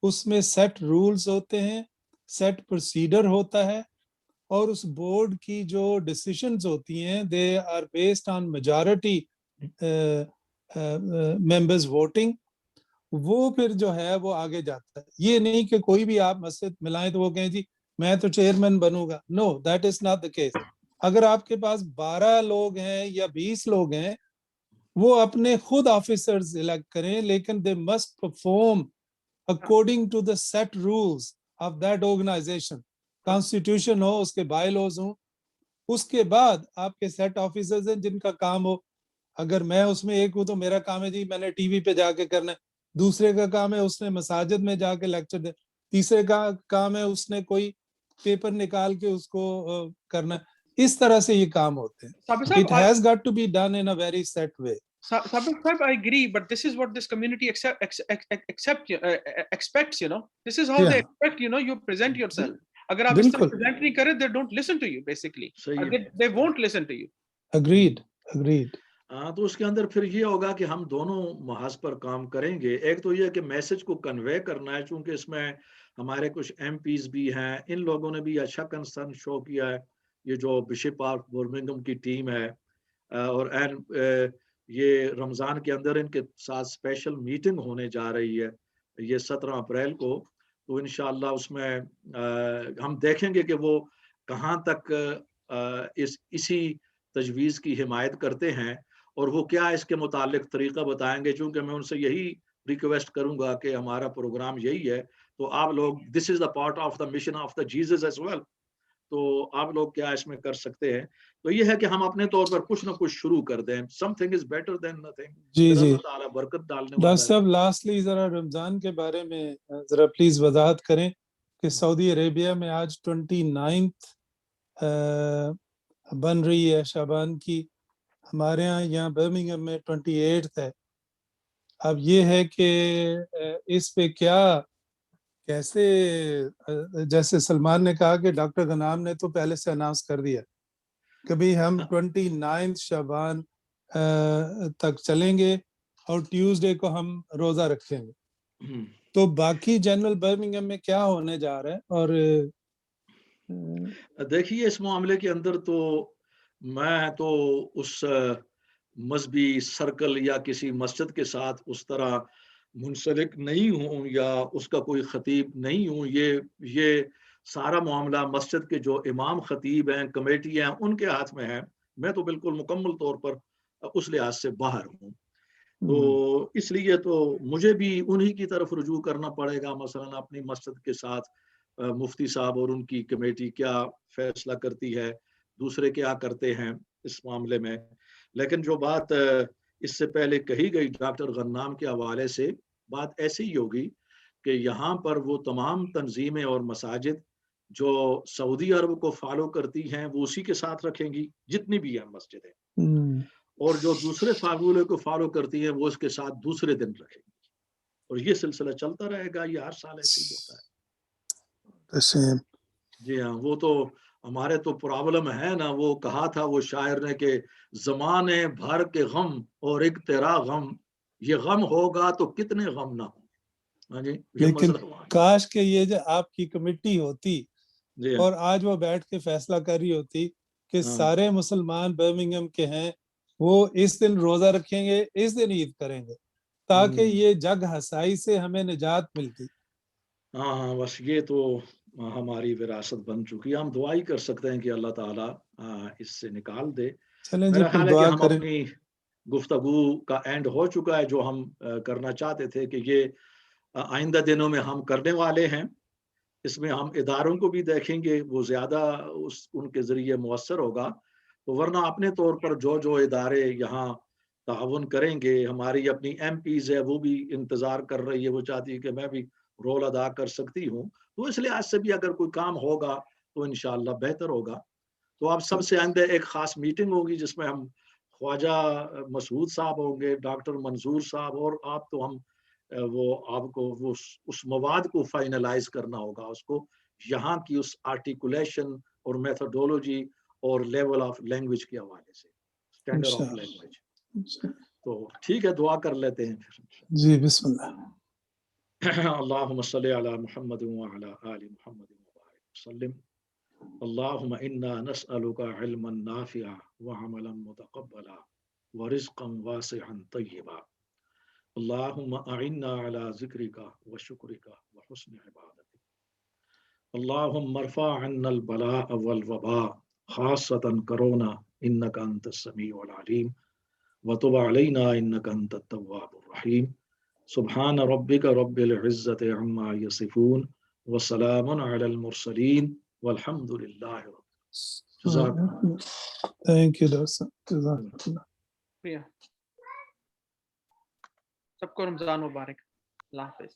اس میں سیٹ رولز ہوتے ہیں سیٹ پروسیڈر ہوتا ہے اور اس بورڈ کی جو ڈیسیشنز ہوتی ہیں they are based on majority members voting. وہ پھر جو ہے وہ آگے جاتا ہے. یہ نہیں کہ کوئی بھی آپ مسجد ملائیں تو وہ کہیں جی میں تو چیئرمین بنوں گا. No that is not the case. اگر آپ کے پاس 12 لوگ ہیں یا 20 لوگ ہیں وہ اپنے خود آفیسرز الیکٹ کریں لیکن they must perform according to the set rules of that organization. Constitution ہو اس کے بائی لوز ہوں اس کے بعد آپ کے سیٹ آفیسرز ہیں جن کا کام ہو. اگر میں اس میں ایک ہوں تو میرا کام ہے جی میں نے ٹی وی پہ جا کے کرنا ہے. دوسرے کا کام ہے اس نے مساجد میں جا کے لیکچر دے. تیسرے کا کام ہے اس نے کوئی پیپر نکال کے اس کو کرنا ہے. اس طرح سے یہ کام ہوتے ہیں. It has got to be done in a very set way. I agree, but this is what this community expects. This is how they expect. You present yourself. Agar aap is tarah present nahi kare, they don't listen to you. Basically, they won't listen to you. Agreed. تو اس کے اندر پھر یہ ہوگا کہ ہم دونوں محاذ پر کام کریں گے. ایک تو یہ کہ میسج کو کنوے کرنا ہے چونکہ اس میں ہمارے کچھ ایم پیز بھی ہیں ان لوگوں نے بھی اچھا کنسرن شو کیا ہے. یہ جو بشپ آف برمنگھم کی ٹیم ہے اور یہ رمضان کے اندر ان کے ساتھ اسپیشل میٹنگ ہونے جا رہی ہے یہ 17 اپریل کو، تو انشاءاللہ اس میں ہم دیکھیں گے کہ وہ کہاں تک اسی تجویز کی حمایت کرتے ہیں اور وہ کیا اس کے متعلق طریقہ بتائیں گے، چونکہ میں ان سے یہی ریکویسٹ کروں گا کہ ہمارا پروگرام یہی ہے تو آپ لوگ this is the part of the mission of the Jesus as well, تو آپ لوگ کیا اس میں کر سکتے ہیں، تو یہ ہے کہ ہم اپنے طور پر کچھ نہ کچھ شروع کر دیں. Something is better than nothing. جی جی اللہ تعالیٰ برکت ڈالنے والا ڈاکٹر ہے. صاحب لاسٹلی ذرا رمضان کے بارے میں ذرا پلیز وضاحت کریں کہ سعودی عربیہ میں آج 29 بن رہی ہے شعبان کی، ہمارے یہاں برمنگھم میں 28 ہے. اب یہ ہے کہ اس پہ کیا کیسے، جیسے سلمان نے کہا کہ ڈاکٹر غنام نے تو پہلے سے اناؤنس کر دیا کبھی ہم 29 شعبان تک چلیں گے اور ٹیوزڈے کو ہم روزہ رکھیں گے، تو باقی جنرل برمنگھم میں کیا ہونے جا رہا ہے؟ اور دیکھیے اس معاملے کے اندر تو میں تو اس مذہبی سرکل یا کسی مسجد کے ساتھ اس طرح منسلک نہیں ہوں یا اس کا کوئی خطیب نہیں ہوں. یہ سارا معاملہ مسجد کے جو امام خطیب ہیں کمیٹی ہیں ان کے ہاتھ میں ہے. میں تو بالکل مکمل طور پر اس لحاظ سے باہر ہوں، تو اس لیے تو مجھے بھی انہی کی طرف رجوع کرنا پڑے گا. مثلا اپنی مسجد کے ساتھ مفتی صاحب اور ان کی کمیٹی کیا فیصلہ کرتی ہے، دوسرے کیا کرتے ہیں اس معاملے میں. لیکن جو بات اس سے پہلے کہی گئی ڈاکٹر غنام کے حوالے سے، بات ایسی ہی ہوگی کہ یہاں پر وہ تمام تنظیمیں اور مساجد جو سعودی عرب کو فالو کرتی ہیں وہ اسی کے ساتھ رکھیں گی جتنی بھی ہیں مسجدیں، اور جو دوسرے فارمولے کو فالو کرتی ہیں وہ اس کے ساتھ دوسرے دن رکھیں گی، اور یہ سلسلہ چلتا رہے گا. یہ ہر سال ایسے ہی ہوتا ہے. جی ہاں، وہ تو ہمارے تو پرابلم ہے نا. وہ کہا تھا وہ شاعر نے کہ زمانے بھر کے غم اور ایک تیرا غم، یہ غم ہوگا تو کتنے غم نہ ہوں. ہاں جی، لیکن کاش کہ یہ جو آپ کی کمیٹی ہوتی جی اور آج وہ بیٹھ کے فیصلہ کر رہی ہوتی کہ سارے مسلمان برمنگھم کے ہیں وہ اس دن روزہ رکھیں گے، اس دن عید کریں گے، تاکہ یہ جگ ہسائی سے ہمیں نجات ملتی. ہاں بس یہ تو ہماری وراثت بن چکی ہے. ہم دعا ہی کر سکتے ہیں کہ اللہ تعالیٰ اس سے نکال دے. چلیں جی میرا پھر خیال ہے کہ دعا ہم کریں. اپنی گفتگو کا اینڈ ہو چکا ہے جو ہم کرنا چاہتے تھے کہ یہ آئندہ دنوں میں ہم کرنے والے ہیں. اس میں ہم اداروں کو بھی دیکھیں گے، وہ زیادہ ان کے ذریعے مؤثر ہوگا. تو ورنہ اپنے طور پر جو ادارے یہاں تعاون کریں گے، ہماری اپنی ایم پیز ہے وہ بھی انتظار کر رہی ہے، وہ چاہتی ہے کہ میں بھی رول ادا کر سکتی ہوں. تو اس لحاظ سے بھی اگر کوئی کام ہوگا تو انشاءاللہ بہتر ہوگا. تو آپ سب سے آئندہ ایک خاص میٹنگ ہوگی جس میں ہم خواجہ مسعود صاحب ہوں گے، ڈاکٹر منظور صاحب، اور آپ تو ہم وہ آپ کو وہ اس مواد کو فائنلائز کرنا ہوگا، اس کو یہاں کی اس آرٹیکولیشن اور میتھڈولوجی اور لیول آف لینگویج کے حوالے سے، اسٹینڈرڈ آف لینگویج. تو ٹھیک ہے، دعا کر لیتے ہیں پھر. جی بسم اللہ. اللہم صلی علی محمد وعلی آل محمد وبارک وسلم. اللہم انا نسألک علما نافعا وعملا متقبلا ورزقا واسعا طیبا. اللہم اعنا علی ذکرک وشکرک وحسن عبادتک. اللہم ارفع عنا البلاء والوباء خاصة کرونا انک انت السمیع العلیم وتب علینا انک انت التواب الرحیم. سبحان ربک رب العزت عما یصفون وسلام علی المرسلین والحمد للہ رب. جزاکم اللہ. تھینک یو ڈاکٹر صاحب، جزاک اللہ. سب کو رمضان مبارک. اللہ حافظ.